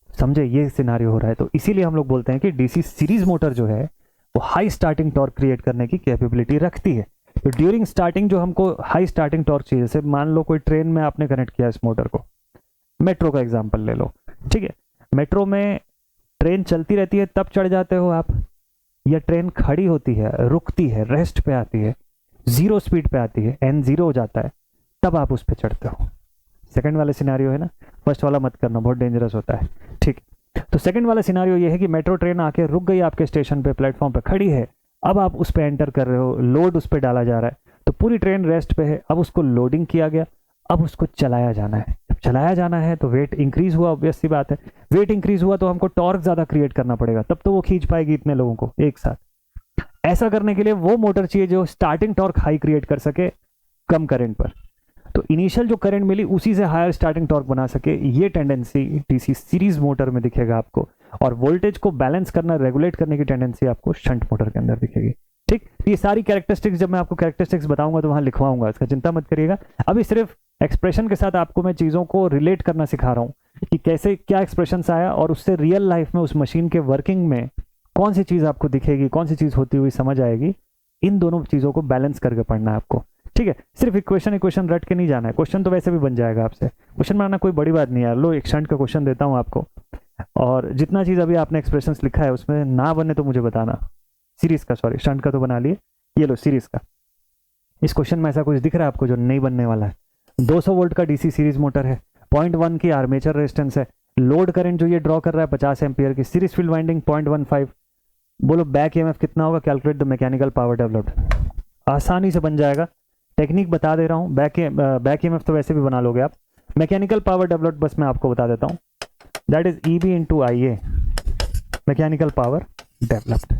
समझे? ये सिनारियो हो रहा है। तो इसीलिए हम लोग बोलते हैं कि DC सीरीज मोटर जो है वो हाई स्टार्टिंग टॉर्क क्रिएट करने की कैपेबिलिटी रखती है। तो ड्यूरिंग स्टार्टिंग जो हमको हाई स्टार्टिंग टॉर्क चाहिए, जैसे मान लो कोई ट्रेन में आपने कनेक्ट किया इस मोटर को, मेट्रो का एग्जाम्पल ले लो, ठीक है। मेट्रो में ट्रेन चलती रहती है तब चढ़ जाते हो आप, या ट्रेन खड़ी होती है, रुकती है, रेस्ट पे आती है, 0 स्पीड पे आती है, N0 हो जाता है, तब आप उस पर चढ़ते हो। सेकंड वाला सिनारियो है ना, फर्स्ट वाला मत करना, बहुत डेंजरस होता है, ठीक। तो सेकंड वाला सिनारियो ये है कि मेट्रो ट्रेन आके रुक गई आपके स्टेशन पे, प्लेटफॉर्म पे खड़ी है, अब आप उस पर एंटर कर रहे हो, लोड उस पर डाला जा रहा है, तो पूरी ट्रेन रेस्ट पे है, अब उसको लोडिंग किया गया, अब उसको चलाया जाना है। जब चलाया जाना है तो वेट इंक्रीज हुआ, ऑब्वियस सी बात है। वेट इंक्रीज हुआ तो हमको टॉर्क ज्यादा क्रिएट करना पड़ेगा, तब तो वो खींच पाएगी इतने लोगों को एक साथ। ऐसा करने के लिए वो मोटर चाहिए जो स्टार्टिंग टॉर्क हाई क्रिएट कर सके कम करंट पर। तो इनिशियल जो करंट मिली उसी से हायर स्टार्टिंग टॉर्क बना सके, ये टेंडेंसी DC सीरीज मोटर में दिखेगा आपको। और वोल्टेज को बैलेंस करना, रेगुलेट करने की टेंडेंसी आपको शंट मोटर के अंदर दिखेगी, ठीक। ये सारी कैरेक्टरिस्टिक्स जब मैं आपको कैरेक्टरिस्टिक्स बताऊंगा तो वहां लिखवाऊंगा, इसका चिंता मत करिएगा। अभी सिर्फ एक्सप्रेशन के साथ आपको मैं चीजों को रिलेट करना सिखा रहा हूं कि कैसे क्या एक्सप्रेशन आया और उससे रियल लाइफ में उस मशीन के वर्किंग में कौन सी चीज आपको दिखेगी, कौन सी चीज होती हुई समझ आएगी। इन दोनों चीजों को बैलेंस करके पढ़ना है आपको, ठीक है। सिर्फ इक्वेशन रट के नहीं जाना है, क्वेश्चन तो वैसे भी बन जाएगा आपसे। क्वेश्चन बनाना कोई बड़ी बात नहीं है। लो एक शंट का क्वेश्चन देता हूं आपको, और जितना चीज अभी आपने एक्सप्रेशंस लिखा है उसमें ना बने तो मुझे बताना। सीरीज का, सॉरी शंट का तो बना लिए, ये लो सीरीज का। इस क्वेश्चन में ऐसा कुछ दिख रहा है आपको जो नहीं बनने वाला है? 200 वोल्ट का DC सीरीज मोटर है, 0.1 की आर्मेचर रेजिस्टेंस है, लोड करंट जो ये ड्रॉ कर रहा है 50 एम्पियर की, सीरीज फील्ड वाइंडिंग 0.15। बोलो बैक EMF कितना होगा? Calculate the mechanical power developed. आसानी से बन जाएगा, टेक्निक बता दे रहा हूं। बैक EMF तो वैसे भी बना लोगे आप, मैकेनिकल पावर डेवलप्ड बस मैं आपको बता देता हूं। That is EB into IA, mechanical power developed.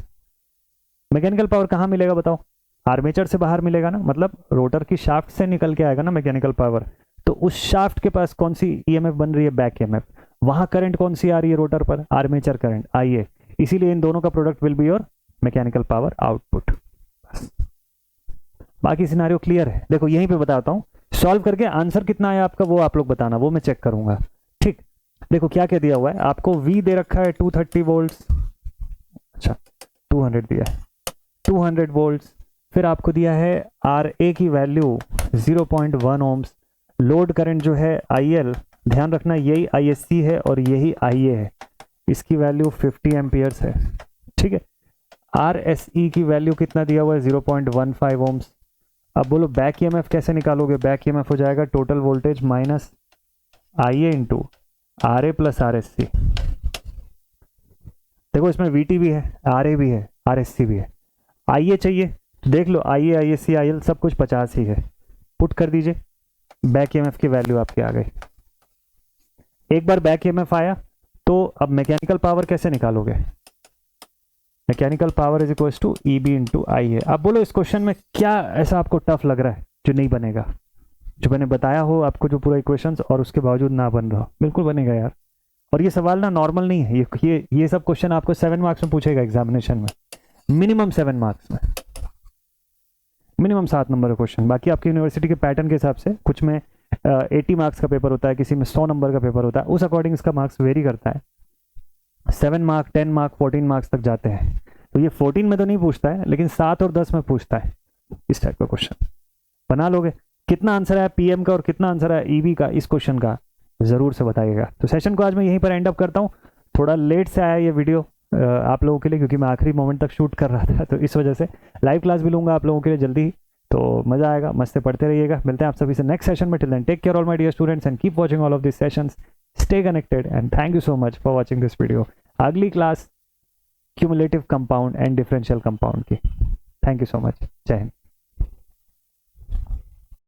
Mechanical power कहां मिलेगा बताओ? आर्मेचर से बाहर मिलेगा ना, मतलब रोटर की शाफ्ट से निकल के आएगा ना मैकेनिकल पावर। तो उस शाफ्ट के पास कौन सी EMF बन रही है? Back EMF। वहां करंट कौन सी आ रही है रोटर पर? Armature current IA। इसीलिए इन दोनों का product will be your mechanical power output. बाकी सिनारियो क्लियर है? देखो यहीं पे बताता हूं, सॉल्व करके आंसर कितना आया आपका वो आप लोग बताना, वो मैं चेक करूंगा, ठीक। देखो क्या क्या दिया हुआ है आपको, V दे रखा है 230 वोल्ट्स, अच्छा 200 दिया है, 200 वोल्ट्स। फिर आपको दिया है RA की वैल्यू 0.1 ओम्स, लोड करंट जो है IL, ध्यान रखना यही ISC है और यही IA है, इसकी वैल्यू 50 एम्पियर्स है, ठीक है। RSE की वैल्यू कितना दिया हुआ है 0.15 ओम्स। अब बोलो बैक ईएमएफ कैसे निकालोगे, बैक ईएमएफ हो जाएगा total voltage minus IA into RA plus RSC। देखो इसमें VT भी है, RA भी है, RSC भी है। IA चाहिए देख लो, IA ISC IL सब कुछ 50 ही है, पुट कर दीजिए, बैक ईएमएफ की वैल्यू आपकी आ गई। एक बार बैक ईएमएफ आया तो अब मैकेनिकल पावर कैसे निकालोगे, mechanical power is equal to EB into IA। अब बोलो इस क्वेश्चन में क्या ऐसा आपको टफ लग रहा है जो नहीं बनेगा, जो मैंने बताया हो आपको जो पूरा इक्वेशंस और उसके बावजूद ना बन रहा हो, बिल्कुल बनेगा यार। और ये सवाल ना नॉर्मल नहीं है, ये सब क्वेश्चन आपको 7 मार्क्स में पूछेगा एग्जामिनेशन में, मिनिमम 7 मार्क्स में, मिनिमम 7 नंबर का क्वेश्चन। बाकी आपकी यूनिवर्सिटी के पैटर्न के हिसाब से कुछ में 80 मार्क्स का पेपर होता है, किसी में 100 नंबर का पेपर होता है, उस अकॉर्डिंग इसका मार्क्स वेरी करता है। 7 मार्क 10 मार्क 14 मार्क्स तक जाते हैं। तो ये 14 में तो नहीं पूछता है, लेकिन 7 और 10 में पूछता है इस टाइप का क्वेश्चन। बना लोगे? कितना आंसर है PM का और कितना आंसर है EB का इस क्वेश्चन का जरूर से बताइएगा। तो सेशन को आज मैं यहीं पर एंड अप करता हूँ। थोड़ा लेट से आया ये वीडियो आप लोगों के लिए, क्योंकि मैं आखिरी मोमेंट तक शूट कर रहा था, तो इस वजह से लाइव क्लास भी लूंगा आप लोगों के लिए जल्दी ही। तो मजा आएगा, मस्त पढ़ते रहिएगा। मिलते हैं आप सभी से नेक्स्ट सेशन में। Till then take care all my dear students and keep watching all of this sessions. Stay connected and thank you so much for watching this video. अगली class cumulative compound and differential compound की। Thank you so much. जय हिंद।